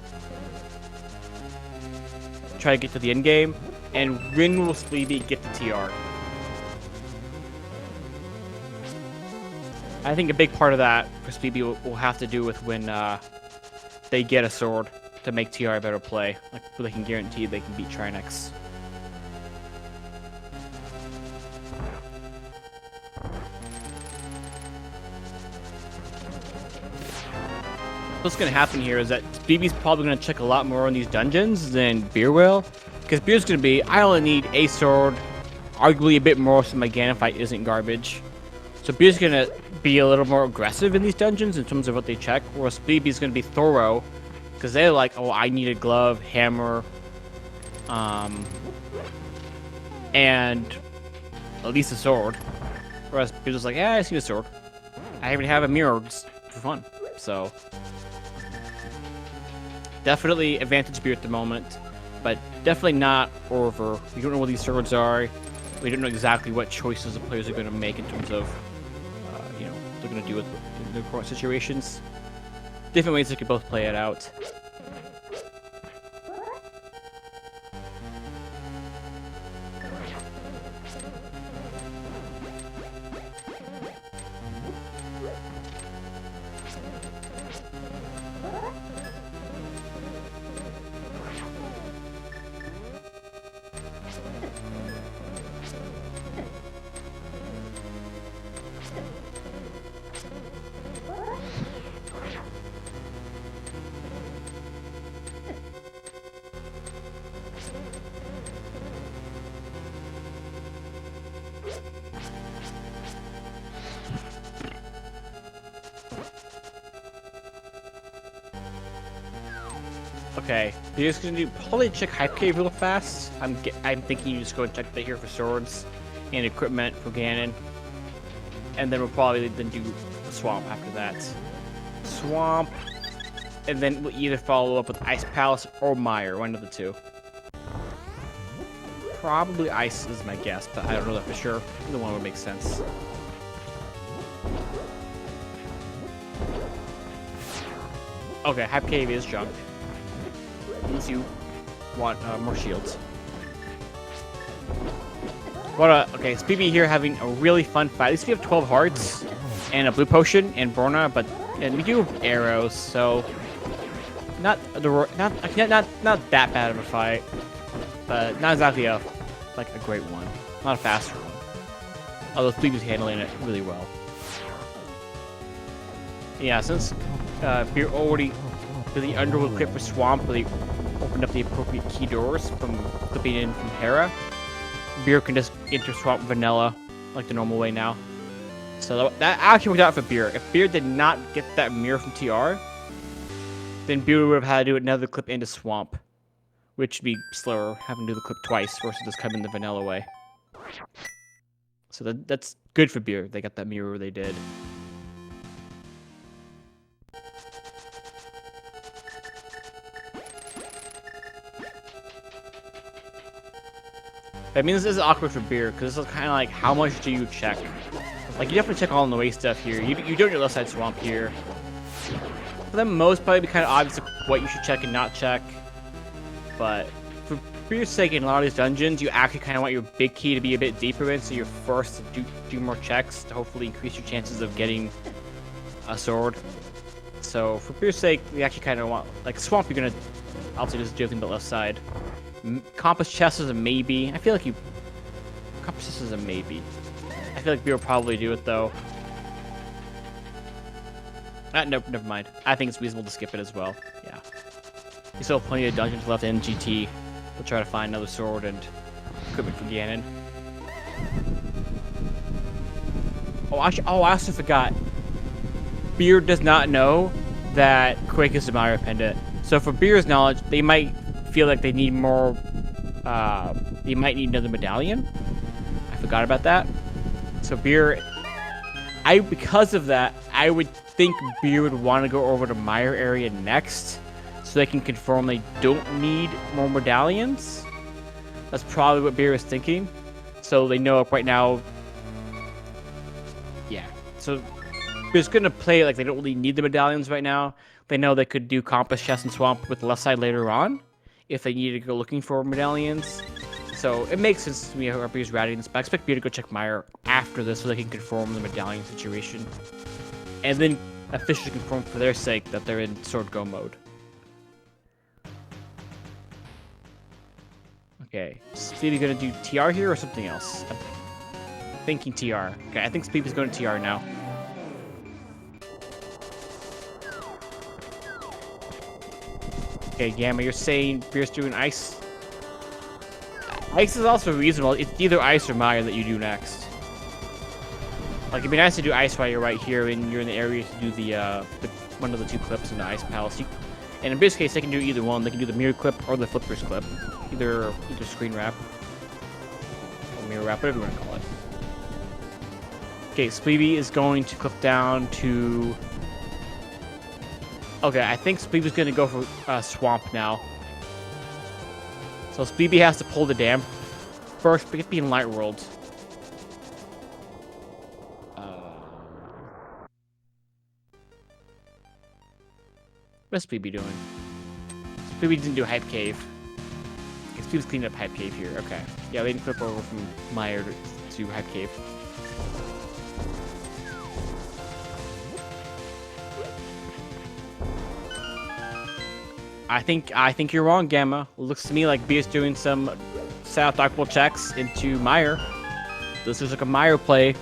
try to get to the end game? And when will Spleebie get to TR? I think a big part of that for Spleebie will have to do with when they get a sword to make TR a better play. Like, they can guarantee they can beat Trinex. What's going to happen here is that Spleebie's probably going to check a lot more on these dungeons than Beer will. Because Beer's going to be, I only need a sword, arguably a bit more so my Ganon fight isn't garbage. So Beer's going to be a little more aggressive in these dungeons in terms of what they check, whereas Spleebie's going to be thorough, because they're like, oh, I need a glove, hammer, and at least a sword. Whereas Beer's just like, yeah, I just need a sword. I even have a mirror just for fun. So definitely advantage Beer at the moment, but definitely not over. We don't know what these swords are. We don't know exactly what choices the players are going to make in terms of, what they're going to do with their current situations. Different ways they could both play it out. Okay, you're just gonna probably check Hype Cave real fast. I'm thinking you just go and check that here for swords and equipment for Ganon, and then we'll probably then do the swamp after that. Swamp, and then we'll either follow up with Ice Palace or Mire, one of the two. Probably Ice is my guess, but I don't know that for sure. Either one would make sense. Okay, Hype Cave is junk. Unless you want more shields. Okay, Spleebie here having a really fun fight. At least we have 12 hearts and a blue potion and Borna, and we do have arrows, so not that bad of a fight, but not exactly a great one, not a faster one. Although Spleebie's handling it really well. Yeah, since Beer already did the underwood clip for Swamp, really opened up the appropriate key doors from clipping in from Hera. Beer can just enter Swamp Vanilla like the normal way now. So that actually worked out for Beer. If Beer did not get that mirror from TR, then Beer would have had to do another clip into Swamp, which would be slower, having to do the clip twice versus just coming the vanilla way. So that's good for Beer. They got that mirror they did. I mean, this is awkward for Beer, because this is kind of like, how much do you check? Like, you definitely check all in the way stuff here. You do your left side swamp here. For them, most probably be kind of obvious what you should check and not check. But for Beer's sake, in a lot of these dungeons, you actually kind of want your big key to be a bit deeper in, so you're forced to do more checks to hopefully increase your chances of getting a sword. So for Beer's sake, we actually kind of want, like Swamp, you're gonna obviously just do everything but left side. Compass chest is a maybe. I feel like compass chest is a maybe. I feel like Beer will probably do it though. Nope, never mind. I think it's reasonable to skip it as well. Yeah. You still have plenty of dungeons left in GT. We'll try to find another sword and equipment for Ganon. I also forgot. Beer does not know that Quake is the Mario pendant. So for Beer's knowledge, they might feel like they need more. They might need another medallion. I forgot about that. So Beer, because of that, I would think Beer would want to go over to Meyer area next, so they can confirm they don't need more medallions. That's probably what Beer is thinking. So they know right now. Yeah. So Beer's gonna play like they don't really need the medallions right now. They know they could do Compass, Chest, and Swamp with the left side later on, if they needed to go looking for medallions. So it makes sense to me how Beer's routing this, but I expect Beer to go check Meyer after this so they can confirm the medallion situation. And then officially confirm for their sake that they're in Sword Go mode. Okay, Spleebie gonna do TR here or something else? I'm thinking TR. Okay, I think Spleebie's going to TR now. Okay, Gamma, you're saying Beer's doing ice? Ice is also reasonable. It's either ice or Maya that you do next. Like, it'd be nice to do ice while you're right here and you're in the area to do the one of the two clips in the ice palace. And in this case, they can do either one. They can do the mirror clip or the flippers clip. Either screen wrap or mirror wrap, whatever you want to call it. Okay, Spleebie is going to clip down to... Okay, I think Spleebie's going to go for Swamp now. So Spleebie has to pull the dam first, but it's being Light World. What's Spleebie doing? Spleebie didn't do Hype Cave. Okay, Spleebie's cleaning up Hype Cave here. Okay. Yeah, they didn't flip over from Meyer to Hype Cave. I think you're wrong, Gamma. Looks to me like Beer's doing some South Dark World checks into Meyer. This is like a Meyer play,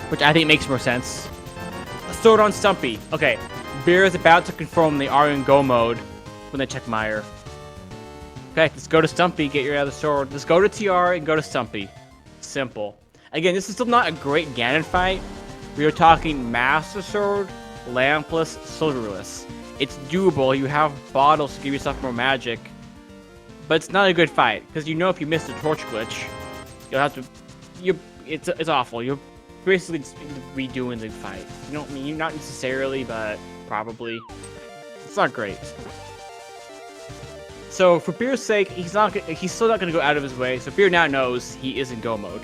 which I think makes more sense. Sword on Stumpy. Okay, Beer is about to confirm they are in Go mode when they check Meyer. Okay, let's go to Stumpy, get your other sword. Let's go to TR and go to Stumpy. Simple. Again, this is still not a great Ganon fight. We are talking Master Sword, Lampless, Silverless. It's doable. You have bottles to give yourself more magic, but it's not a good fight because you know if you miss the torch glitch, you'll have to. It's awful. You're basically just redoing the fight. You don't mean not necessarily, but probably. It's not great. So for Beer's sake, he's still not gonna go out of his way. So Beer now knows he is in Go mode.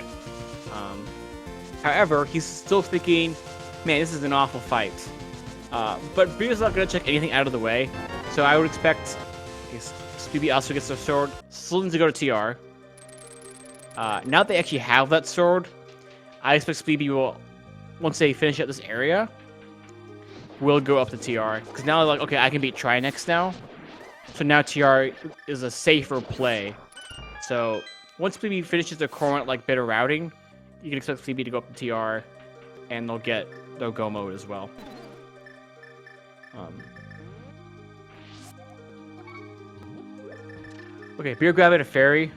However, he's still thinking, man, this is an awful fight. But Beer's not going to check anything out of the way, so I would expect Spleebie also gets their sword, Slytherin to go to TR. Now that they actually have that sword, I expect Spleebie will, once they finish out this area, will go up to TR. Because now they're like, okay, I can beat Trinex now. So now TR is a safer play. So once Spleebie finishes their current bit of routing, you can expect Spleebie to go up to TR, and they'll get their Go mode as well. Okay, Beer grabbing a fairy,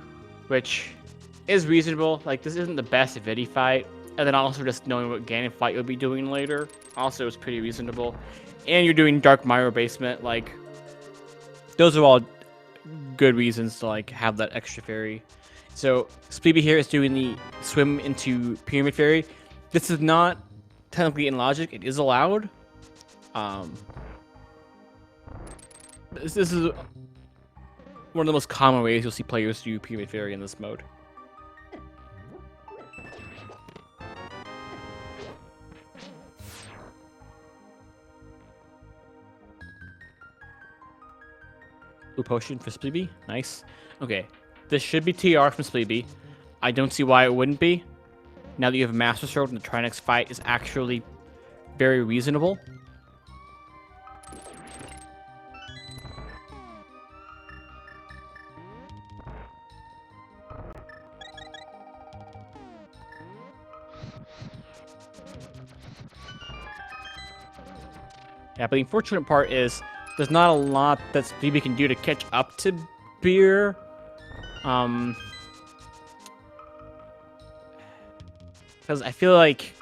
which is reasonable. Like, this isn't the best Vidi fight. And then also just knowing what Ganon fight you'll be doing later also is pretty reasonable. And you're doing Dark Mire Basement. Like, those are all good reasons to, have that extra fairy. So, Spleebie here is doing the swim into Pyramid Fairy. This is not technically in logic. It is allowed. This is one of the most common ways you'll see players do Pyramid Fairy in this mode. Blue potion for Spleebie. Nice. Okay. This should be TR from Spleebie. I don't see why it wouldn't be. Now that you have a Master Sword and the Trinex fight is actually very reasonable. Yeah, but the unfortunate part is there's not a lot that Spleebie can do to catch up to Beer. Because I feel like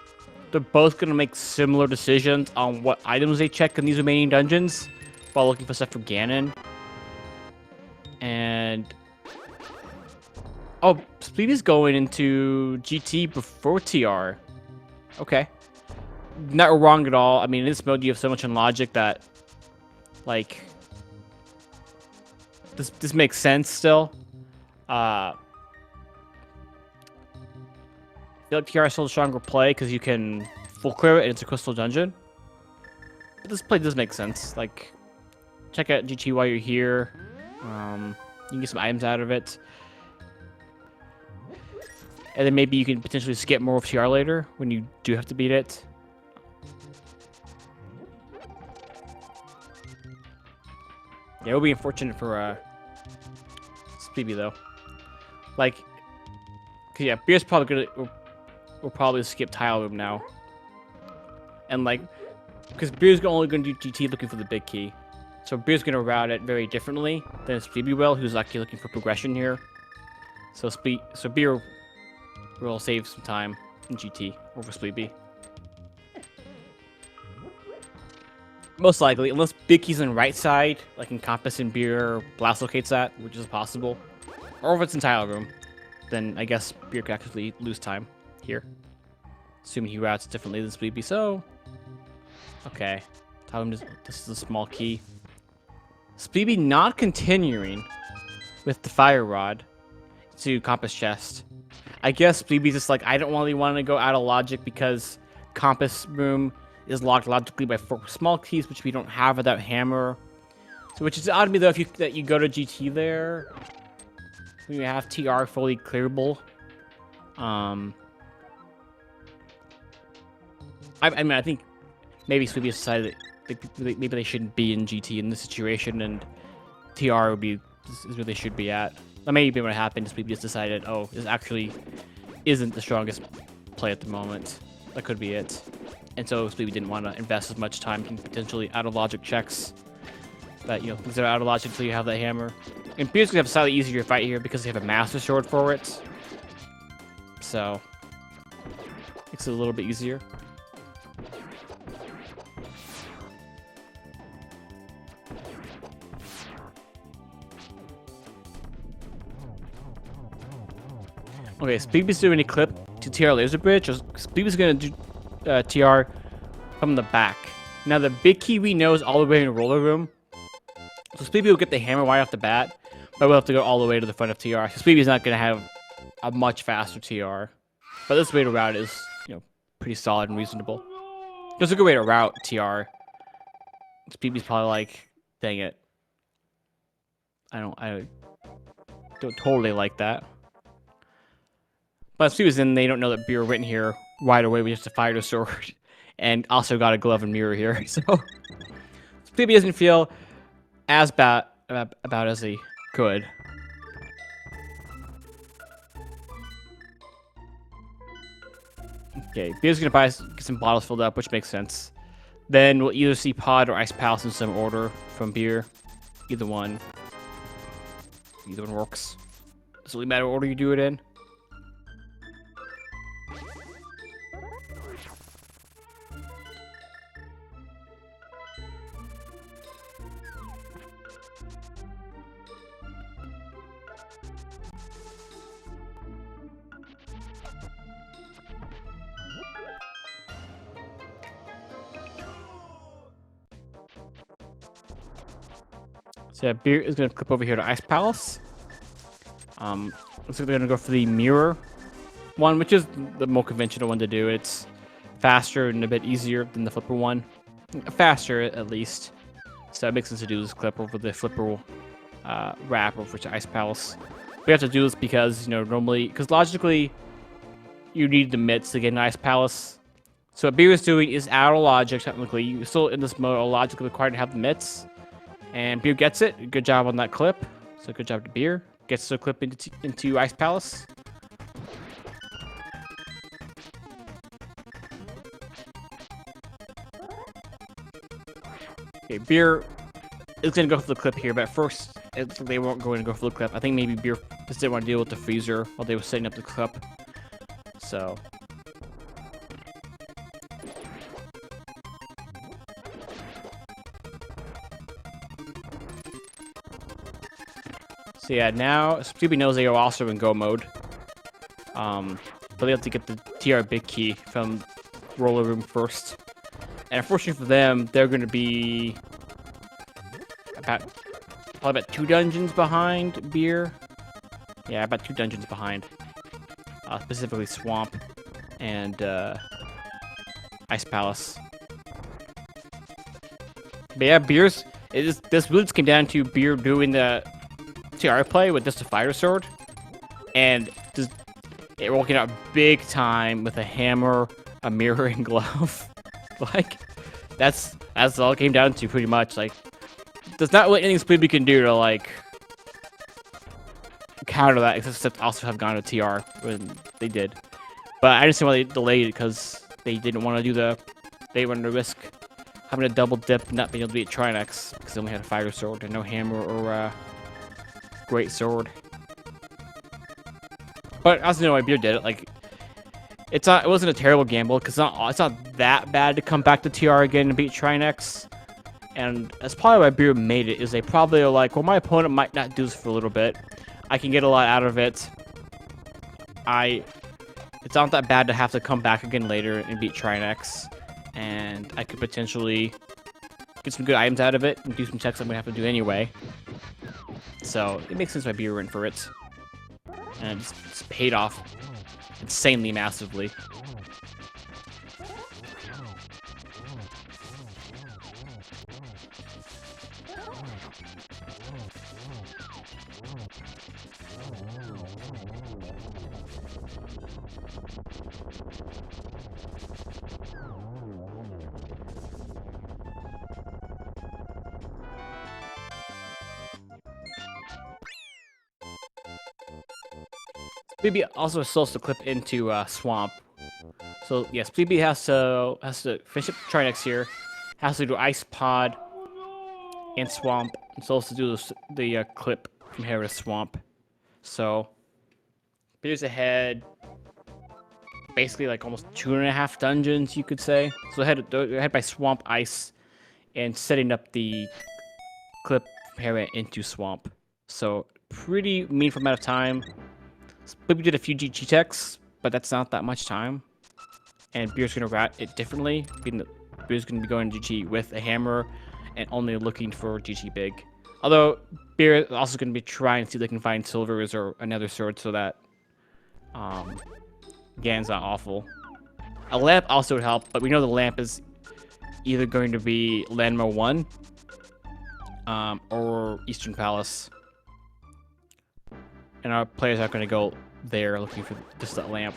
they're both going to make similar decisions on what items they check in these remaining dungeons while looking for stuff for Ganon. And... oh, Spleebie's going into GT before TR. Okay. Not wrong at all. I mean, in this mode, you have so much in logic that, like, this makes sense still. I feel like TR is still a stronger play because you can full clear it and it's a crystal dungeon. But this play does make sense. Like, check out GT while you're here. You can get some items out of it. And then maybe you can potentially skip more of TR later when you do have to beat it. Yeah, it would be unfortunate for Spleebie though. Like, cause yeah, Beer's probably gonna we'll probably skip Tile Room now. And like, because Beer's only gonna do GT looking for the big key, so Beer's gonna route it very differently than Spleebie will, who's actually looking for progression here. So Beer will save some time in GT over Spleebie. Most likely, unless Big Key's on the right side, like Encompass and Beer blast locates that, which is possible. Or if it's in Tile Room, then I guess Beer could actually lose time here. Assuming he routes differently than Spleebie, so... okay. Tile Room, this is a small key. Spleebie not continuing with the Fire Rod to Compass Chest. I guess Spleebie's just like, I don't really want to go out of logic because Compass Room is locked logically by 4 small keys, which we don't have without Hammer. So, which is odd to me though, if you go to GT there, when you have TR fully clearable. I mean, I think maybe Spleebie decided that maybe they shouldn't be in GT in this situation, and TR would be is where they should be at. That may be what happened. Spleebie just decided, oh, this actually isn't the strongest play at the moment. That could be it. And so Spleebie didn't want to invest as much time in potentially out of logic checks. But, you know, things are out of logic until you have that hammer. And Beer's going to have a slightly easier fight here because they have a Master Sword for it. So, makes it a little bit easier. Okay, Spleebie's doing a clip to TR Laser Bridge. Spleebie's going to do TR from the back. Now, the big key we know is all the way in the roller room. So Spleebie will get the hammer right off the bat, but we'll have to go all the way to the front of TR. So Spleebie's not going to have a much faster TR. But this way to route is, you know, pretty solid and reasonable. It's a good way to route TR. Spleebie's probably like, dang it. I don't totally like that. But if Spleebie's in, they don't know that Beer went in here right away. We just have to fire the sword. And also got a glove and mirror here. So Spleebie doesn't feel as bad about as he could. Okay, Beer's gonna get some bottles filled up, which makes sense. Then we'll either see Pod or Ice Palace in some order from Beer. Either one. Either one works. Doesn't really matter what order you do it in. So yeah, Beer is going to clip over here to Ice Palace. Looks like they're going to go for the mirror one, which is the more conventional one to do. It's faster and a bit easier than the flipper one. Faster, at least. So it makes sense to do this clip over the flipper wrap over to Ice Palace. We have to do this because, you know, normally, because logically, you need the mitts to get an Ice Palace. So what Beer is doing is out of logic, technically. You're still in this mode, are logically required to have the mitts. And Beer gets it. Good job on that clip. So good job to Beer. Gets the clip into Ice Palace. Okay, Beer is going to go for the clip here, but at first, they weren't going to go for the clip. I think maybe Beer just didn't want to deal with the freezer while they were setting up the clip. So yeah, now Spleebie knows they are also in go mode. But they have to get the TR big key from Roller Room first. And unfortunately for them, they're going to be probably about 2 dungeons behind Beer. Yeah, about 2 dungeons behind. Specifically Swamp and Ice Palace. But yeah, this really just came down to Beer doing the TR play with just a fire sword, and just working out big time with a hammer, a mirroring glove. Like, that's all it came down to pretty much. Like, there's not really anything Spleebie can do to like counter that, except also have gone to TR when they did. But I understand why they delayed it, because they didn't want to do they wanted to risk having a double dip and not being able to beat Trinex because they only had a fire sword and no hammer or great sword. But I also know why Beer did it. Like, it wasn't a terrible gamble, because it's not that bad to come back to TR again and beat Trinex. And that's probably why Beer made it, is they probably are like, well, my opponent might not do this for a little bit. I can get a lot out of it. It's not that bad to have to come back again later and beat Trinex. And I could potentially get some good items out of it and do some checks I'm going to have to do anyway. So it makes sense why Beer went for it. And it's paid off insanely massively. Spleebie also sells the clip into Swamp. So yes, Spleebie has to finish up Trinex here, has to do Ice Pod and Swamp, and so to do the clip from here to Swamp. So Beer's ahead, basically like almost 2.5 dungeons, you could say. So ahead by Swamp Ice, and setting up the clip from here into Swamp. So pretty meaningful amount of time. Spleebie did a few GG checks, but that's not that much time. And Beer's going to route it differently. Beer's going to be going GG with a hammer and only looking for GG big. Although Beer is also going to be trying to see if they can find silvers or another sword so that Gan's not awful. A lamp also would help, but we know the lamp is either going to be Landmark 1 or Eastern Palace. And our players are going to go there looking for just that lamp.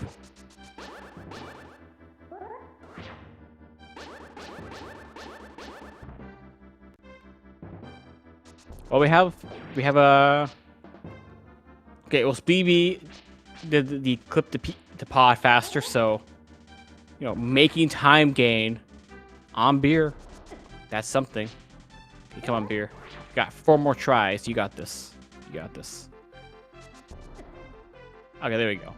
Well, we have a... Okay, well, Spleebie did the clip to pod faster, so, you know, making time gain on Beer, that's something. Okay, come on, Beer. You got 4 more tries. You got this. You got this. Okay, there we go.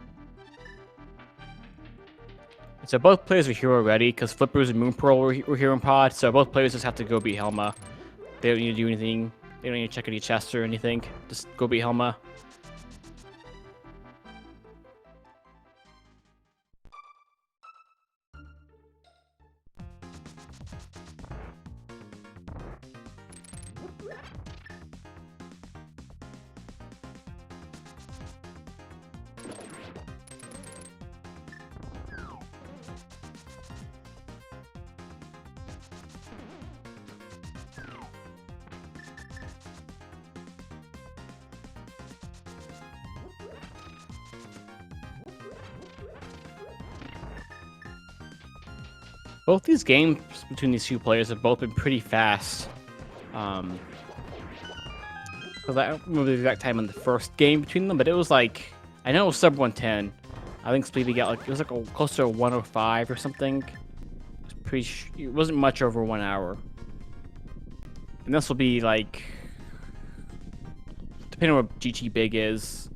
So both players are hero ready, because Flippers and Moonpearl were hero in pod, so both players just have to go beat Helma. They don't need to do anything. They don't need to check any chests or anything. Just go beat Helma. Both these games between these two players have both been pretty fast. Because I don't remember the exact time in the first game between them, but it was like, I know it was sub 110. I think Spleebie got like, it was like close to 105 or something. It wasn't much over 1 hour. And this will be like, depending on what GT Big is,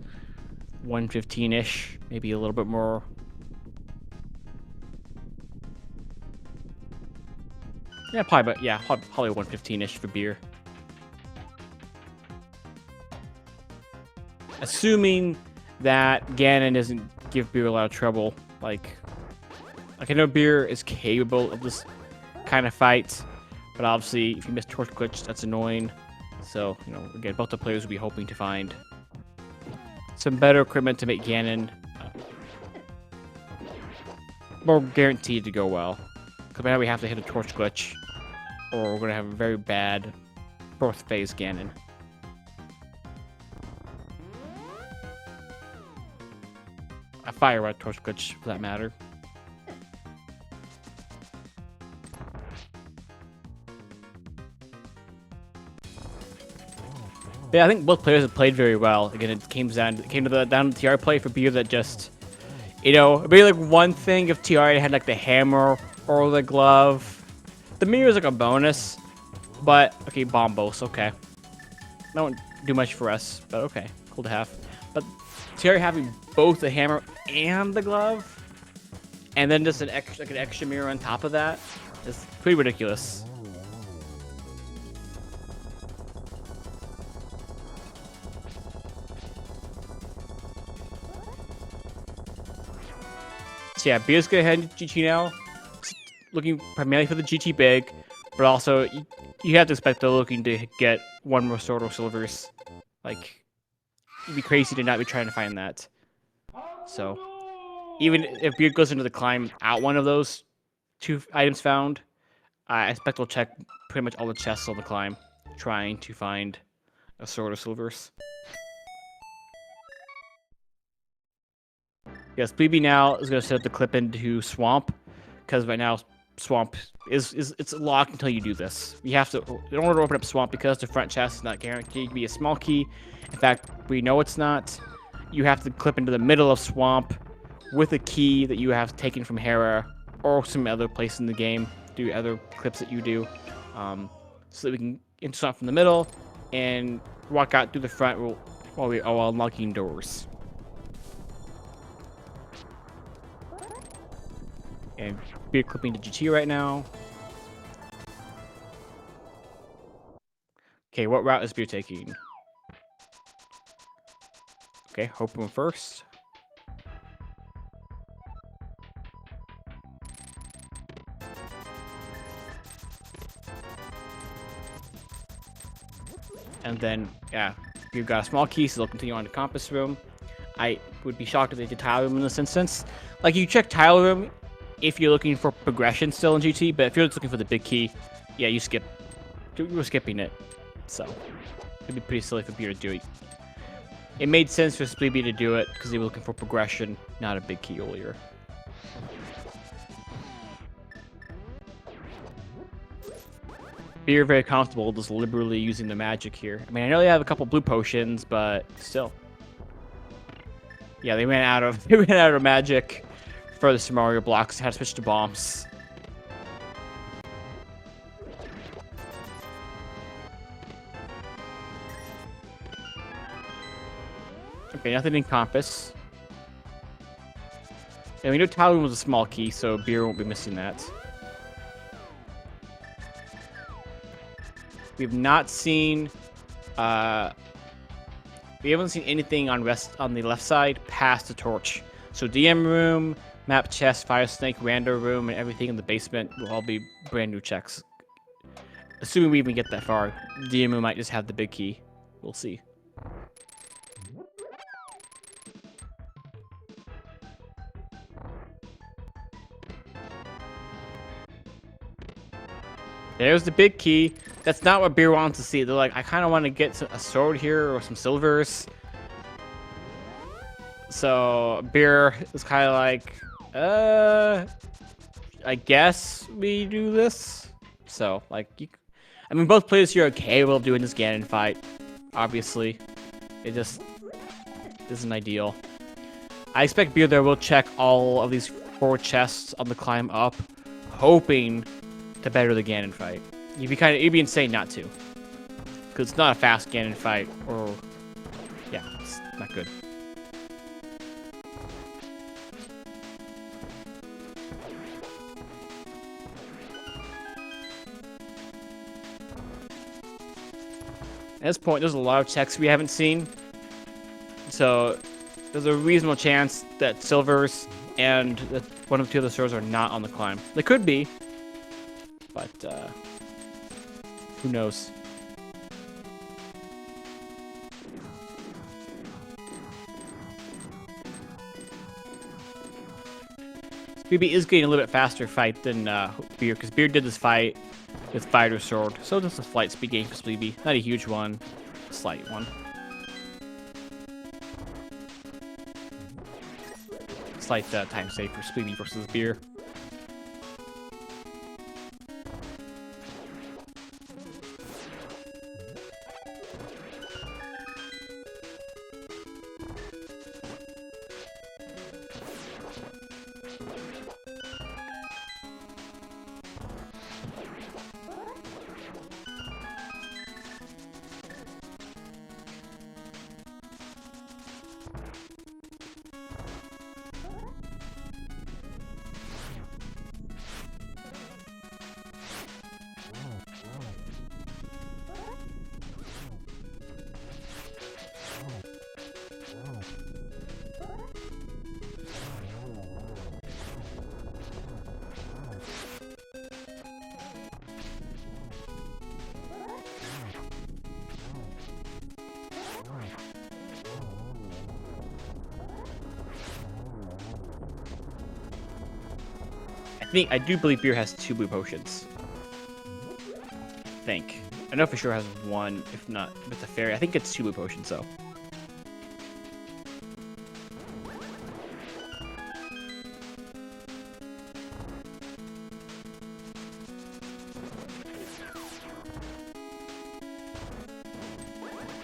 115-ish, maybe a little bit more. Yeah, probably, but yeah, probably 115-ish for beer. Assuming that Ganon doesn't give beer a lot of trouble. Like I know beer is capable of this kind of fight, but obviously if you miss torch glitch, that's annoying. So, you know, again, both the players will be hoping to find some better equipment to make Ganon more guaranteed to go well. Because now we have to hit a torch glitch, or we're going to have a very bad fourth phase Ganon. A fire red torch glitch, for that matter. Yeah, I think both players have played very well. Again, it came down to the TR play for beer that just, you know, maybe like one thing if TR had like the hammer or the glove. The mirror is like a bonus, but okay, Bombos, okay. That won't do much for us, but okay, cool to have. But TR having both the hammer and the glove, and then just an extra mirror on top of that is pretty ridiculous. So yeah, Beer's gonna head into GT now, looking primarily for the GT Big, but also you have to expect they're looking to get one more Sword or Silvers. Like, it'd be crazy to not be trying to find that. So, even if Beer goes into the climb without one of those two items found, I expect we'll check pretty much all the chests on the climb, trying to find a Sword or Silvers. Yes, Spleebie now is going to set the clip into Swamp, because right now Swamp it's locked until you do this. You have to, in order to open up Swamp, because the front chest is not guaranteed to be a small key. In fact, we know it's not. You have to clip into the middle of Swamp with a key that you have taken from Hera or some other place in the game, do other clips that you do, so that we can enter Swamp from the middle and walk out through the front while unlocking doors. And Beer clipping to GT right now. Okay, what route is Beer taking? Okay, Hope Room first. And then, yeah, Beer got a small key, so they'll continue on to Compass Room. I would be shocked if they did Tile Room in this instance. Like, you check Tile Room if you're looking for progression still in GT, but if you're just looking for the big key, yeah, you skip. We're skipping it. So, it'd be pretty silly for Beer to do it. It made sense for Spleebie to do it because they were looking for progression, not a big key earlier. Beer very comfortable just liberally using the magic here. I mean, I know they have a couple blue potions, but still. Yeah, they ran out of magic for the Super Mario blocks. Had to switch to bombs. Okay, nothing in Compass. And we know Tile Room was a small key, so Beer won't be missing that. We've not seen, we haven't seen anything on the left side past the torch. So DM room, map chest, fire snake, rando room, and everything in the basement will all be brand new checks. Assuming we even get that far, DM room might just have the big key. We'll see. There's the big key. That's not what Beer wants to see. They're like, I kind of want to get a sword here or some silvers. So Beer is kind of like, I guess we do this. So, like, I mean, both players here are okay with doing this Ganon fight. Obviously, it just isn't ideal. I expect Beer there will check all of these 4 chests on the climb up, hoping to better the Ganon fight. It'd be insane not to, because it's not a fast Ganon fight, or yeah, it's not good. At this point, there's a lot of checks we haven't seen, so there's a reasonable chance that Silvers and one of the 2 other stores are not on the climb. They could be, but who knows? Spleebie is getting a little bit faster fight than Beer, because Beer did this fight with Fighter Sword. So just a slight speed gain for Spleebie. Not a huge one, a slight one. Slight time save for Spleebie versus Beer. I do believe Beer has 2 blue potions. I know for sure has 1, if not, if it's a fairy. I think it's 2 blue potions, though.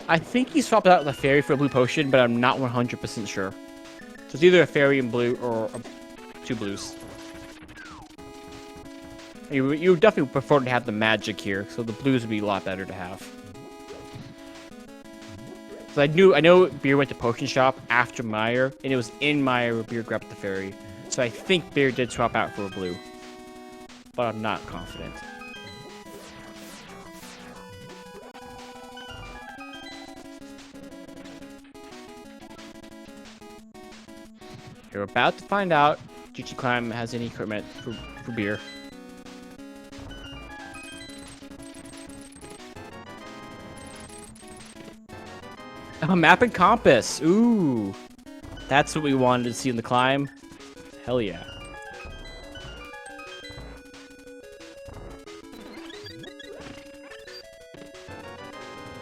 I think he swapped out the fairy for a blue potion, but I'm not 100% sure. So it's either a fairy in blue or 2 blues. You would definitely prefer to have the magic here, so the blues would be a lot better to have. So I know Beer went to Potion Shop after Meyer, and it was in Meyer where Beer grabbed the fairy. So I think Beer did swap out for a blue, but I'm not confident. You're about to find out GG Climb has any equipment for Beer. A map and compass. Ooh. That's what we wanted to see in the climb. Hell yeah.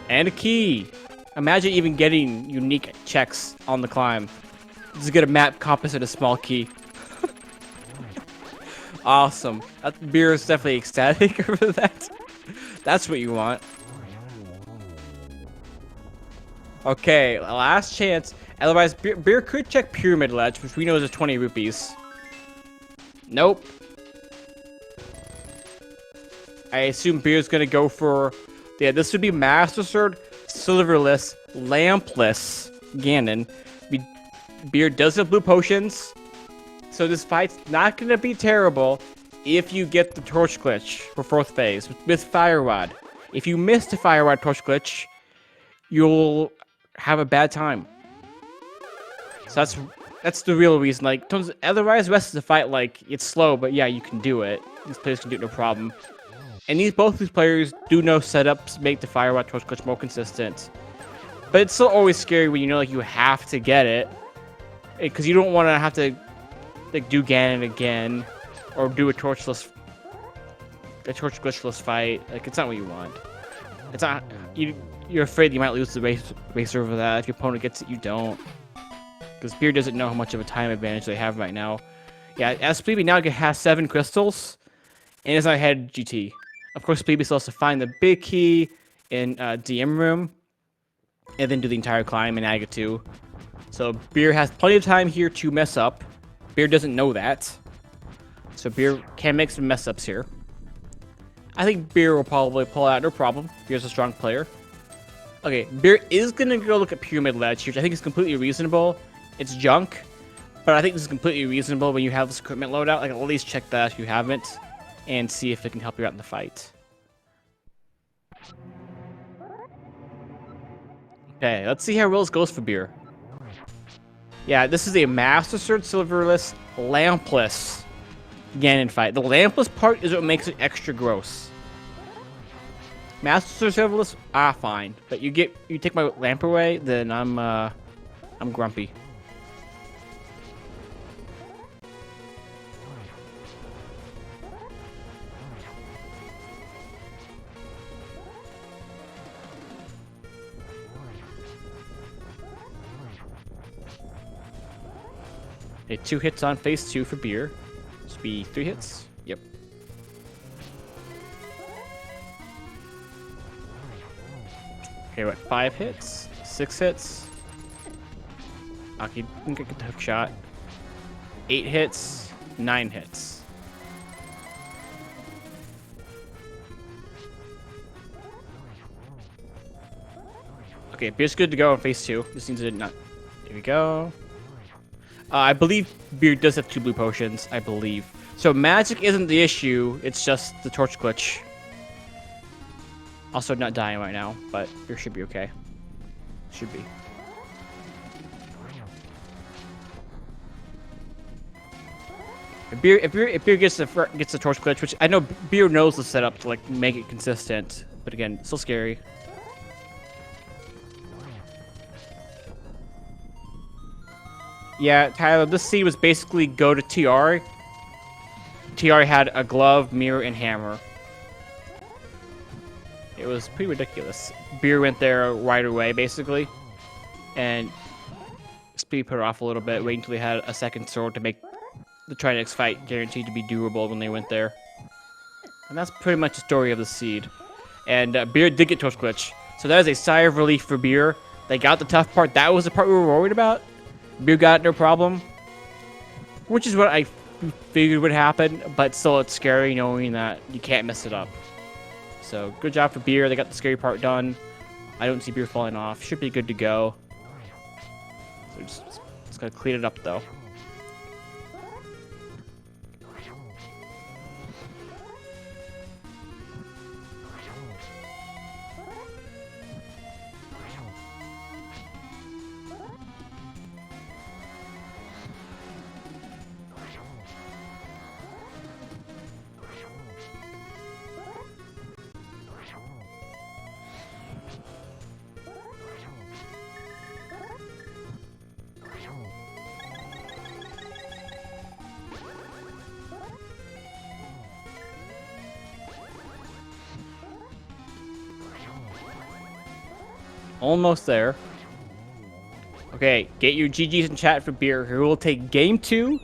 And a key. Imagine even getting unique checks on the climb. Just get a map, compass, and a small key. Awesome. Beer is definitely ecstatic over that. That's what you want. Okay, last chance. Otherwise, Beer could check Pyramid Ledge, which we know is 20 rupees. Nope. I assume Beer's gonna go for... Yeah, this would be Master Sword, Silverless, Lampless, Ganon. Beer does have blue potions, so this fight's not gonna be terrible if you get the Torch Glitch for 4th phase with Fire Rod. If you miss the Fire Rod Torch Glitch, you'll have a bad time. So that's the real reason. Like, otherwise, the rest of the fight, like, it's slow, but yeah, you can do it. These players can do it no problem. And both these players do know setups make the Fire Rod Torch Glitch more consistent. But it's still always scary when you know, like, you have to get it. Because you don't want to have to, like, do Ganon again. Or do a Torch Glitchless fight. Like, it's not what you want. It's not... You're afraid you might lose the race over that. If your opponent gets it, you don't. Because Beer doesn't know how much of a time advantage they have right now. Yeah, as Spleebie now has 7 crystals, and is our head GT. Of course, Spleebie still has to find the big key in DM room, and then do the entire climb in Aga 2. So Beer has plenty of time here to mess up. Beer doesn't know that. So Beer can make some mess ups here. I think Beer will probably pull out no problem. Beer's a strong player. Okay, Beer is going to go look at Pyramid Ledge here, which I think is completely reasonable. It's junk, but I think this is completely reasonable when you have this equipment loadout. Like, at least check that if you haven't, and see if it can help you out in the fight. Okay, let's see how Wills goes for Beer. Yeah, this is a Master Sword Silverless, Lampless Ganon fight. The Lampless part is what makes it extra gross. Master Sword Silverless, fine. But you take my lamp away, then I'm grumpy. Okay, 2 hits on phase 2 for Beer. Should be 3 hits. Yep. Okay, what? 5 hits? 6 hits? Okay, I think I get the hook shot. 8 hits? 9 hits. Okay, Beer's good to go on phase 2. This needs to not. Here we go. I believe Beer does have 2 blue potions, I believe. So magic isn't the issue, it's just the torch glitch. Also not dying right now, but Beer should be okay. Should be. If Beer gets the torch glitch, which I know Beer knows the setup to like make it consistent, but again, still scary. Yeah, Tyler, this scene was basically go to TR. TR had a glove, mirror, and hammer. It was pretty ridiculous. Beer went there right away, basically. And Speed put it off a little bit, waiting until he had a second sword to make the Trinix fight guaranteed to be doable when they went there. And that's pretty much the story of the seed. And Beer did get Torch Glitch. So that is a sigh of relief for Beer. They got the tough part. That was the part we were worried about. Beer got no problem, which is what I figured would happen, but still it's scary knowing that you can't mess it up. So good job for Beer. They got the scary part done. I don't see Beer falling off. Should be good to go. So just gotta clean it up though. Almost there. Okay, get your GGs in chat for Beer, who will take game 2.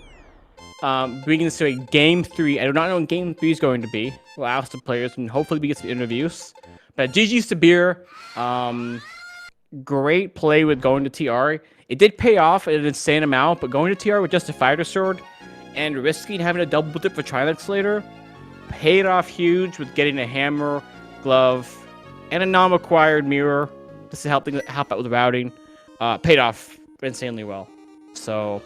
Bringing this to a game 3. I do not know what game 3 is going to be. We'll ask the players and hopefully we get some interviews. But GGs to Beer. Great play with going to TR. It did pay off an insane amount, but going to TR with just a fighter sword and risking having a double dip for Trilix later paid off huge with getting a hammer, glove, and a non-acquired mirror. This is help out with routing. Paid off insanely well. So,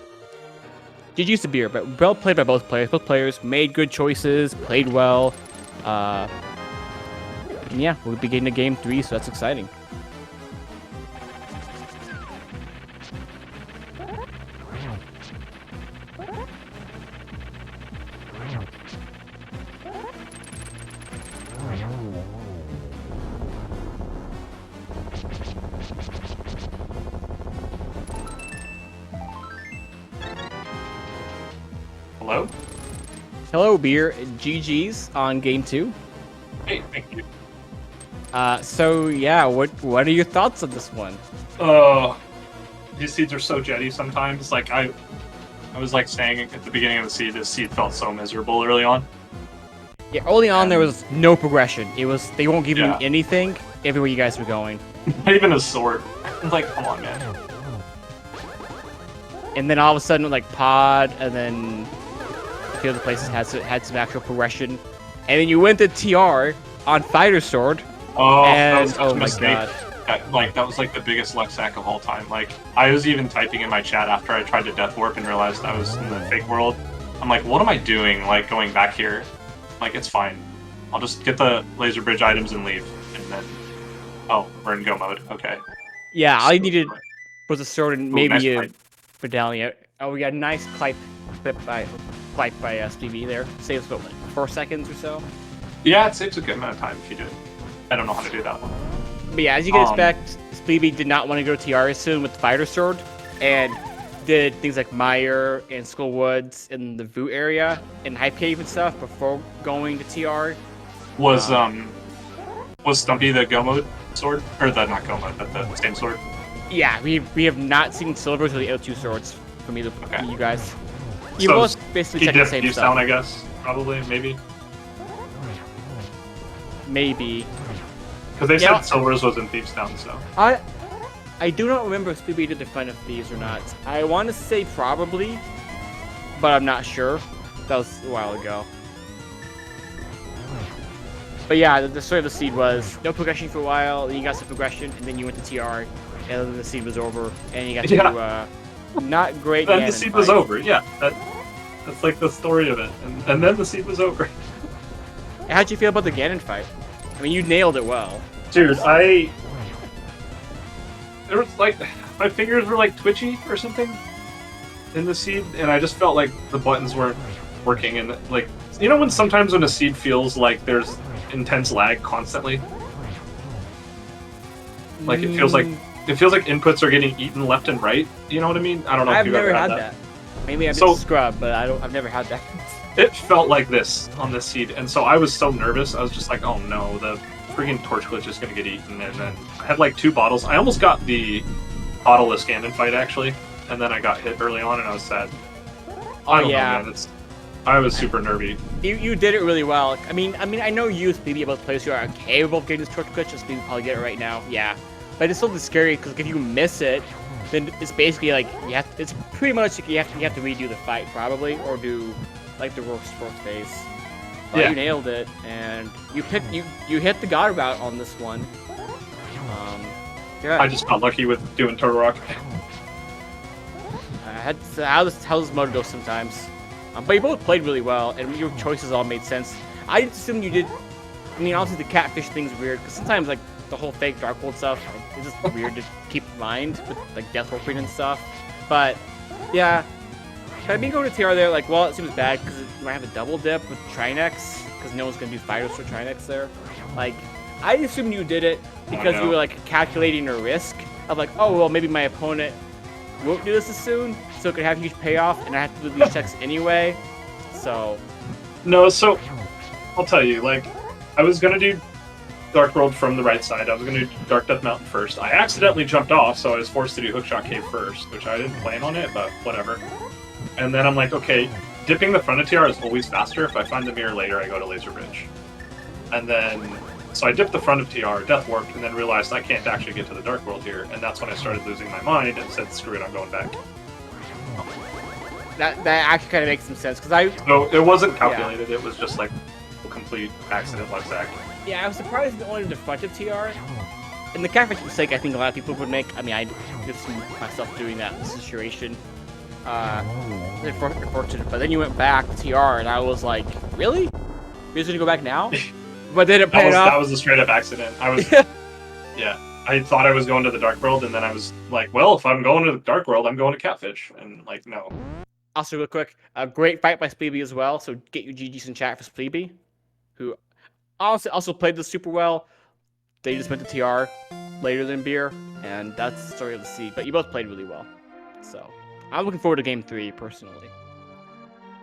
GG's to Beer, but well played by both players. Both players made good choices, played well. And yeah, we'll be getting to game 3, so that's exciting.
Hello?
Hello, Beer. GG's on game 2.
Hey, thank you.
So yeah, what are your thoughts on this one?
These seeds are so jetty sometimes. Like, I was like saying at the beginning of the seed, this seed felt so miserable early on.
Yeah, early on there was no progression. It was they won't give you
Yeah.
anything everywhere you guys were going.
Not even a sword. I'm like, come on, man.
And then all of a sudden, like pod, and then a few other places had some actual progression. And then you went to TR on Fighter Sword.
Oh, that
And
was such
oh
a
my
mistake.
god.
That was like the biggest luck sack of all time. Like, I was even typing in my chat after I tried to death warp and realized I was in the fake world. I'm like, what am I doing? Like, going back here? Like, it's fine. I'll just get the laser bridge items and leave. And then, oh, we're in go mode. Okay.
Yeah, all you needed was a sword and maybe
nice
a
fight.
medallion. Oh, we got a nice clip by Spleebie there. Saves about like 4 seconds or so.
Yeah, it saves a good amount of time if you do it. I don't know how to do that one.
But yeah, as you can expect, Spleebie did not want to go to TR soon with the Fighter Sword, and did things like Meyer and Skull Woods in the Vu area and Hype Cave and stuff before going to TR.
Was Stumpy the go mode sword? Or the not go mode, but the same sword?
Yeah, we have not seen Silvers or the L2 swords from either from you guys. You
So
both basically
He
check the
dipped
same
Deep
stuff.
Sound, I guess. Probably, maybe.
Maybe.
Because they
Yeah.
said Silvers was in Thieves Town, so.
I do not remember if Spleebie did the Fun of Thieves or not. I want to say probably, but I'm not sure. That was a while ago. But yeah, the story of the seed was no progression for a while, then you got some progression, and then you went to TR, and then the seed was over, and you got to not great.
Then the seed was over, yeah. That's like the story of it. And then the seed was over.
How'd you feel about the Ganon fight? I mean, you nailed it well.
Dude, there was like, my fingers were like twitchy or something in the seed, and I just felt like the buttons weren't working, and like, you know when sometimes when a seed feels like there's intense lag constantly? Like it feels like inputs are getting eaten left and right. You know what I mean? I don't know if
I've
you've
never
ever
had
had
that. Maybe I've
So-
been scrubbed, but I've never had that.
It felt like this on this seed, and so I was so nervous. I was just like, oh no, the freaking torch glitch is gonna get eaten. And then I had like 2 bottles. I almost got the bottleless Ganon fight actually, and then I got hit early on, and I was sad. I don't know, man. I was super nervy.
You did it really well. I mean, I know you, Spleebie, about players who are capable of getting this torch glitch, and Spleebie probably get it right now. Yeah, but it's still scary because if you miss it, then it's basically like it's pretty much you have to redo the fight probably, or do like the worst phase. But
Yeah.
you nailed it, and you hit the god route on this one. Yeah.
I just got lucky with doing Turtle Rock.
How this mode goes sometimes. But you both played really well, and your choices all made sense. I just assumed you did. I mean, obviously the catfish thing's weird because sometimes like the whole fake Dark World stuff is just weird to keep in mind with like death warping and stuff. But yeah, I mean, going to TR there, like, well, it seems bad because you might have a double dip with Trinex because no one's gonna do fighters for Trinex there. Like, I assumed you did it because you were like calculating a risk of like, oh well, maybe my opponent won't do this as soon, so it could have a huge payoff, and I have to do these checks anyway. So
No, so I'll tell you, like, I was gonna do Dark World from the right side. I was gonna do Dark Death Mountain first. I accidentally jumped off, so I was forced to do Hookshot Cave first, which I didn't plan on it, but whatever. And then I'm like, okay, dipping the front of TR is always faster. If I find the mirror later, I go to Laser Bridge. And then, so I dipped the front of TR, Death Warped, and then realized I can't actually get to the Dark World here. And that's when I started losing my mind and said, screw it, I'm going back.
that actually kind of makes some sense because
So it wasn't calculated, it was just like a complete accident like that.
Yeah, I was surprised it only did the front of TR. And the catfish mistake I think a lot of people would make. I mean, I did see myself doing that in this situation. Unfortunate, but then you went back to TR, and I was like, really? You're just gonna go back now? But then it paid off.
That was a straight up accident. I was, yeah. I thought I was going to the Dark World, and then I was like, well, if I'm going to the Dark World, I'm going to Catfish. And like, no.
Also, real quick, a great fight by Spleebie as well. So get your GGs in chat for Spleebie, who also played this super well. They just went to TR later than Beer, and that's the story of the seed. But you both played really well. So I'm looking forward to Game 3, personally.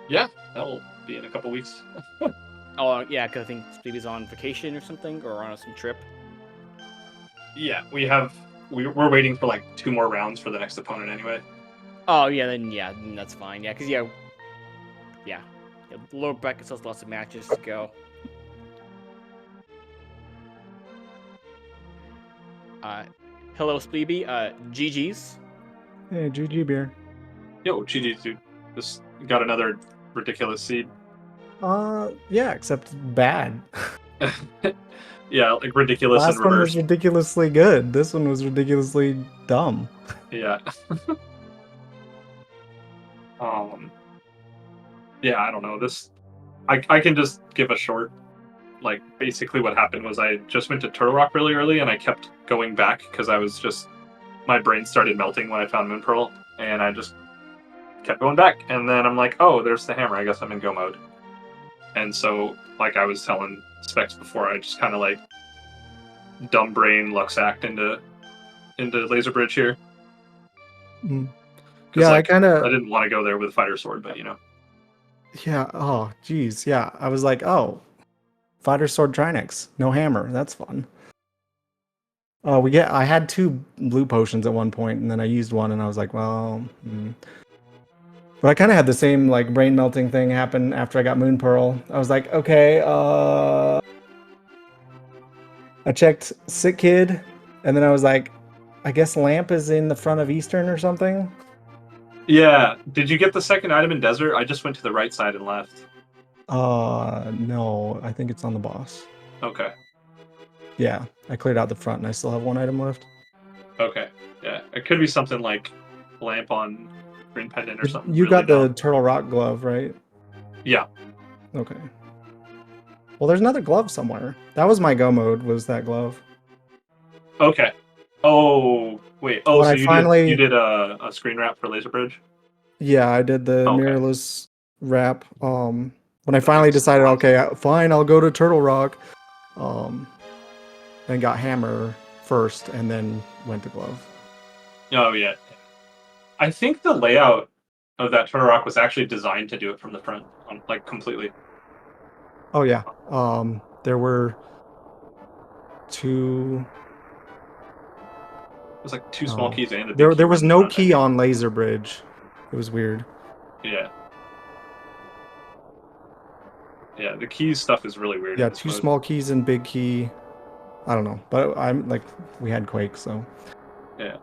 Yeah, that'll be in a couple weeks.
Oh, yeah, because I think Spleebie's on vacation or something, or on some trip.
Yeah, we're waiting for like 2 more rounds for the next opponent anyway.
Oh yeah, then that's fine. Yeah, because yeah, the lower bracket still has lots of matches to go. Hello Spleebie. GG's.
Hey, GG beer.
Yo, GG, dude. Just got another ridiculous seed.
Yeah, except bad.
Yeah, like ridiculous
Last
in
one
reverse.
was ridiculously good. This one was ridiculously dumb.
Yeah. Yeah, I don't know. I can just give a short. Like, basically what happened was I just went to Turtle Rock really early, and I kept going back because I was just my brain started melting when I found Moon Pearl, and I just kept going back. And then I'm like, oh, there's the hammer. I guess I'm in go mode. And so, like I was telling Specs before, I just kind of like dumb brain Lux Act into Laser Bridge here.
Mm.
'Cause,
Yeah,
like,
I kind
I
of.
didn't want to go there with Fighter Sword, but you know.
Yeah. Oh, geez. Yeah, I was like, oh, fighter sword Trinex, no hammer. That's fun. Oh, I had 2 blue potions at one point, and then I used one, and I was like, well. But I kind of had the same like brain melting thing happen after I got Moon Pearl. I was like, okay, I checked Sick Kid, and then I was like, I guess Lamp is in the front of Eastern or something.
Yeah. Did you get the second item in Desert? I just went to the right side and left.
No, I think it's on the boss.
Okay.
Yeah, I cleared out the front, and I still have 1 item left.
Okay. Yeah. It could be something like Lamp on Green Pendant or something.
You
really
got the
dumb.
Turtle Rock glove, right?
Yeah.
Okay. Well, there's another glove somewhere. That was my go mode, was that glove.
Okay. Oh wait. Oh,
When
so
I finally...
you did a screen wrap for Laser Bridge?
Yeah, I did the
Okay.
mirrorless wrap. When I finally decided, okay, fine, I'll go to Turtle Rock. And got hammer first, and then went to glove.
Oh yeah. I think the layout of that Turtle Rock was actually designed to do it from the front, like completely.
Oh yeah. There were 2.
It was like 2 small keys and a big
There
key
was
right in
no
front, I
key
think.
on Laser Bridge. It was weird.
Yeah. Yeah, the keys stuff is really weird.
Yeah,
in this
2
mode.
small keys and big key. I don't know, but I'm like, we had Quake, so.
Yeah.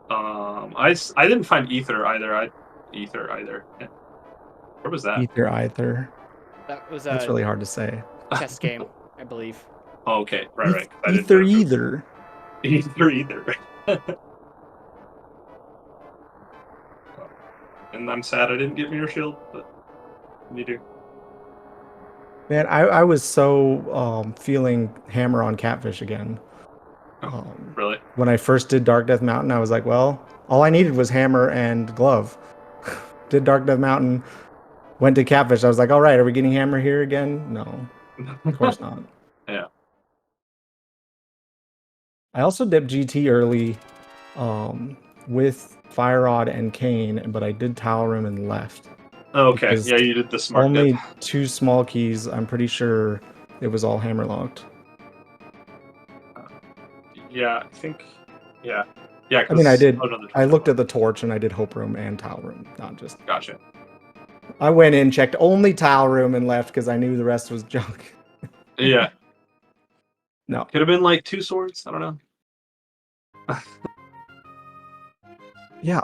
I didn't find Ether either. Yeah. Where was that?
Either.
That was
That's really hard to say.
chess game, I believe.
Oh, okay, right. I didn't
Either.
Either. And I'm sad I didn't get Mirror Shield, but you do.
Man, I was so feeling hammer on Catfish again.
Really?
When I first did Dark Death Mountain, I was like, well, all I needed was hammer and glove. Did Dark Death Mountain, went to Catfish. I was like, all right, are we getting hammer here again? No, of course not.
Yeah.
I also dipped GT early with Fire Rod and Cane, but I did Towel Room and left.
Okay,
Because
yeah, you did the smart
only
dip.
2 small keys. I'm pretty sure it was all hammer locked.
Yeah, I think. Yeah. Yeah,
I mean, I did.
another
I looked at the torch and I did Hope Room and Towel Room, not just.
Gotcha.
I went in, checked only Towel Room, and left because I knew the rest was junk.
Yeah.
No.
Could have been like 2 swords. I don't know.
Yeah.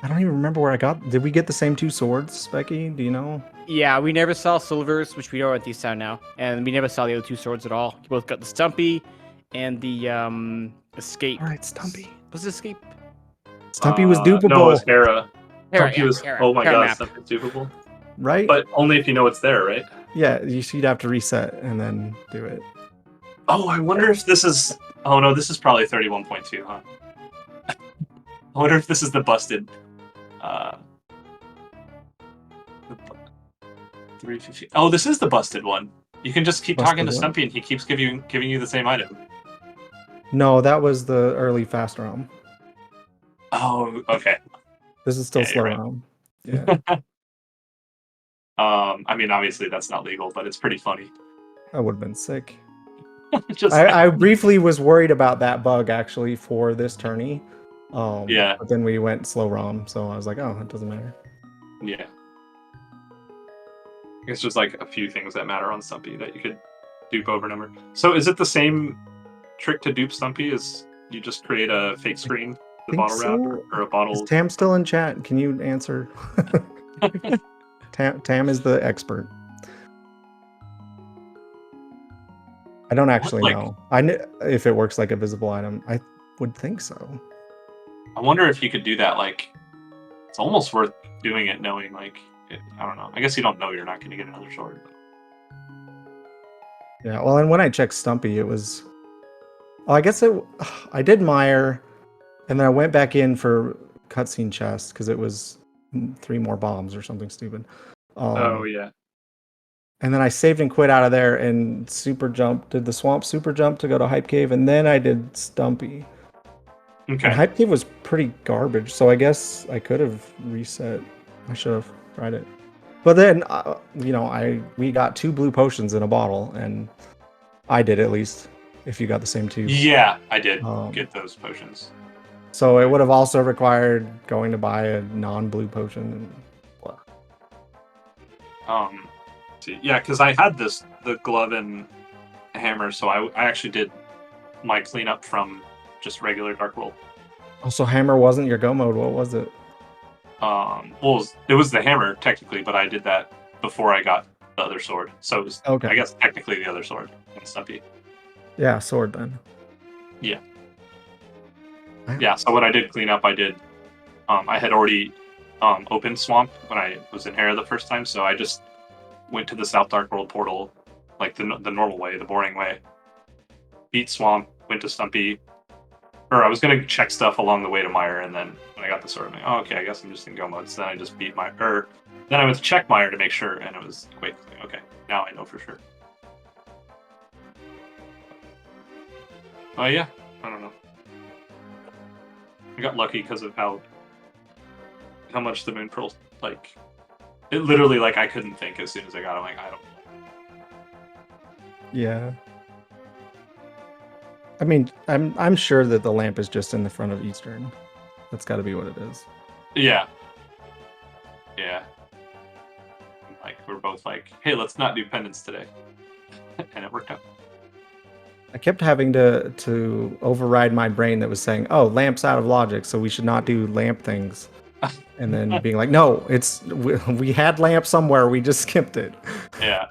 I don't even remember where I got. Did we get the same 2 swords, Becky? Do you know?
Yeah, we never saw Silvers, which we know are at these town now, and we never saw the other 2 swords at all. You both got the Stumpy and the Escape.
All right, Stumpy.
Was it Escape?
Stumpy was dupable.
No, it was Hera.
Hera,
Stumpy was.
Hera,
Oh my
Hera
god,
map.
Stumpy's dupable.
Right?
But only if you know it's there, right?
Yeah, you'd have to reset and then do it.
Oh, I wonder if this is. Oh no, this is probably 31.2, huh? I wonder if this is the busted. 350. Oh, this is the busted one. You can just keep talking to
Busted
Stumpy, and he keeps giving you the same item.
No, that was the early fast realm.
Oh, okay.
This is still
Yeah,
slow
you're right.
realm. Yeah.
I mean, obviously that's not legal, but it's pretty funny.
That would have been sick.
Just
I briefly was worried about that bug actually for this tourney.
Yeah.
But then we went slow ROM, so I was like, oh, it doesn't matter.
Yeah. It's just like a few things that matter on Stumpy that you could dupe over and over. So is it the same trick to dupe Stumpy as you just create a fake screen, the
Think
bottle route,
so.
or a
Is
bottle?
Tam still in chat? Can you answer? Tam is the expert. I don't actually
Like,
know. I kn if it works like a visible item. I would think so.
I wonder if you could do that. Like, it's almost worth doing it, knowing like I don't know. I guess you don't know you're not going to get another sword. But...
Yeah. Well, and when I checked Stumpy, it was. Oh, I guess I did Meyer, and then I went back in for cutscene chest because it was 3 more bombs or something stupid.
Oh yeah.
And then I saved and quit out of there and did the swamp super jump to go to Hype Cave, and then I did Stumpy. And
Okay.
Hype Cave was pretty garbage, so I guess I could have reset. I should have tried it. But then, we got 2 blue potions in a bottle, and I did at least, if you got the same 2.
Yeah, I did
Um,
get those potions.
So it would have also required going to buy a non-blue potion. And
See, yeah, because I had the glove and hammer, so I actually did my cleanup from just regular Dark World.
Also, hammer wasn't your go mode. What was it?
Well, it was the hammer technically, but I did that before I got the other sword, so it was
Okay.
I guess technically the other sword in Stumpy.
Yeah, sword then.
Yeah.
Wow.
Yeah. So when I did clean up, I did. I had already opened Swamp when I was in Hera the first time, so I just went to the South Dark World portal, like the normal way, the boring way. Beat Swamp, went to Stumpy, or I was gonna check stuff along the way to Meyer, and then when I got the sword, I'm like, oh, okay, I guess I'm just in go mode. So then I just beat Meyer, then I went to check Meyer to make sure, and it was wait, okay, now I know for sure. Oh yeah, I don't know. I got lucky because of how much the Moon Pearl, like, it literally, like, I couldn't think as soon as I got it. I'm like, I don't know.
Yeah. I mean, I'm sure that the lamp is just in the front of Eastern. That's got to be what it is.
Yeah. Yeah. Like, we're both like, hey, let's not do penance today. And it worked out.
I kept having to override my brain that was saying, "Oh, lamp's out of logic, so we should not do lamp things." And then being like, "No, we had lamp somewhere, we just skipped it."
Yeah.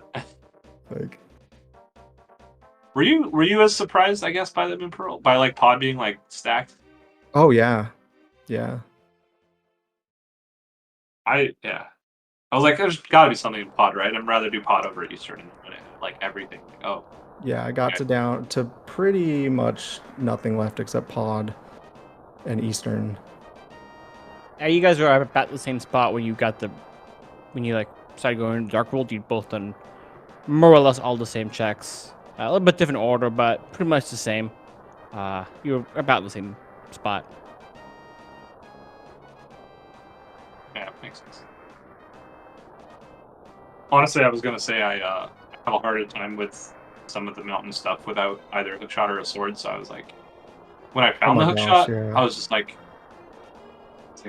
Like,
Were you as surprised, I guess, by the Moon Pearl? By, like, pod being, like, stacked?
oh yeah. Yeah.
Yeah. I was like, there's gotta be something in pod, right? I'd rather do pod over Eastern when it, like, everything. Like, oh.
Yeah, I got
Okay.
down to pretty much nothing left except pod and Eastern.
Yeah, you guys are about the same spot when you like started going to Dark World. You'd both done more or less all the same checks, a little bit different order, but pretty much the same. You were about the same spot.
Yeah, makes sense. Honestly, I was gonna say I have a harder time with some of the mountain stuff without either a hookshot or a sword, so I was like, when I found the
my gosh,
hookshot,
yeah.
I was just like,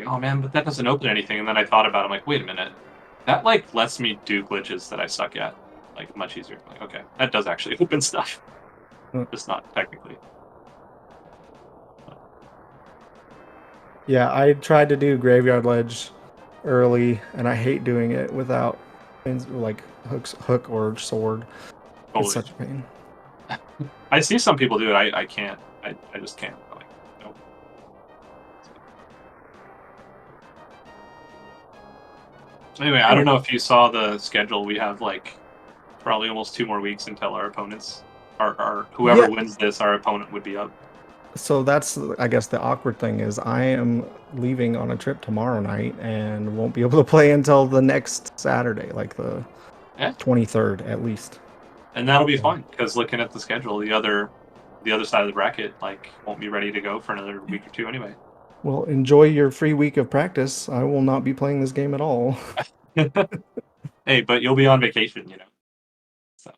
oh man, but that doesn't open anything. And then I thought about it, I'm like, wait a minute, that like lets me do glitches that I suck at, like much easier. Like, okay, that does actually open stuff, just not technically.
Yeah, I tried to do Graveyard Ledge early, and I hate doing it without like hook or sword.
Totally.
It's such a pain.
I see some people do it. I can't. I just can't. I'm like, nope. Anyway, I don't know if you saw the schedule. We have like probably almost 2 more weeks until our opponents, our whoever wins this, our opponent would be up.
So that's, I guess, the awkward thing is I am leaving on a trip tomorrow night and won't be able to play until the next Saturday, like the 23rd at least.
And that'll be fun because looking at the schedule, the other side of the bracket like won't be ready to go for another week or 2 anyway.
Well, enjoy your free week of practice. I will not be playing this game at all.
Hey, but you'll be on vacation, you know. So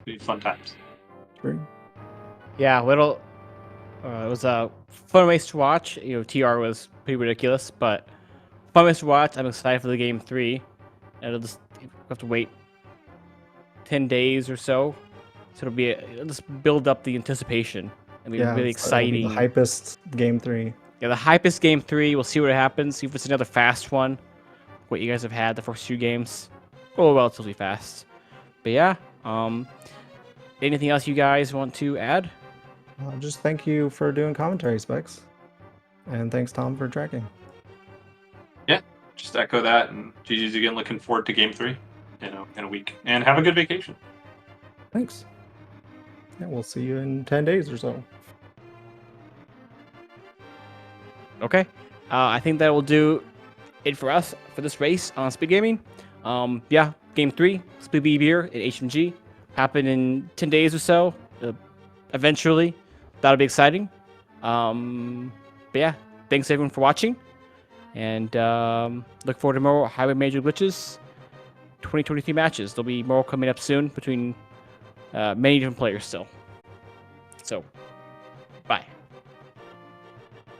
it'll be fun times.
True.
Yeah, It was a fun race to watch. You know, TR was pretty ridiculous, but fun race to watch. I'm excited for the game 3. And it'll just have to wait 10 days or so. So it'll just build up the anticipation. It'll be really exciting.
The hypest game 3.
Yeah, the hypest game 3. We'll see what happens. See if it's another fast one. What you guys have had the first 2 games. Oh, relatively fast. But yeah, anything else you guys want to add?
Just thank you for doing commentary, Specs. And thanks, Tom, for tracking.
Yeah, just echo that. And GG's again, looking forward to game 3 in a week. And have a good vacation.
Thanks. Yeah, we'll see you in 10 days or so.
Okay. I think that will do it for us for this race on SpeedGaming. Yeah, game 3, Spleebie beer at HMG. Happen in 10 days or so. Eventually. That'll be exciting. But yeah, thanks everyone for watching. And look forward to more Highway Major Glitches 2023 matches. There'll be more coming up soon between many different players still. So,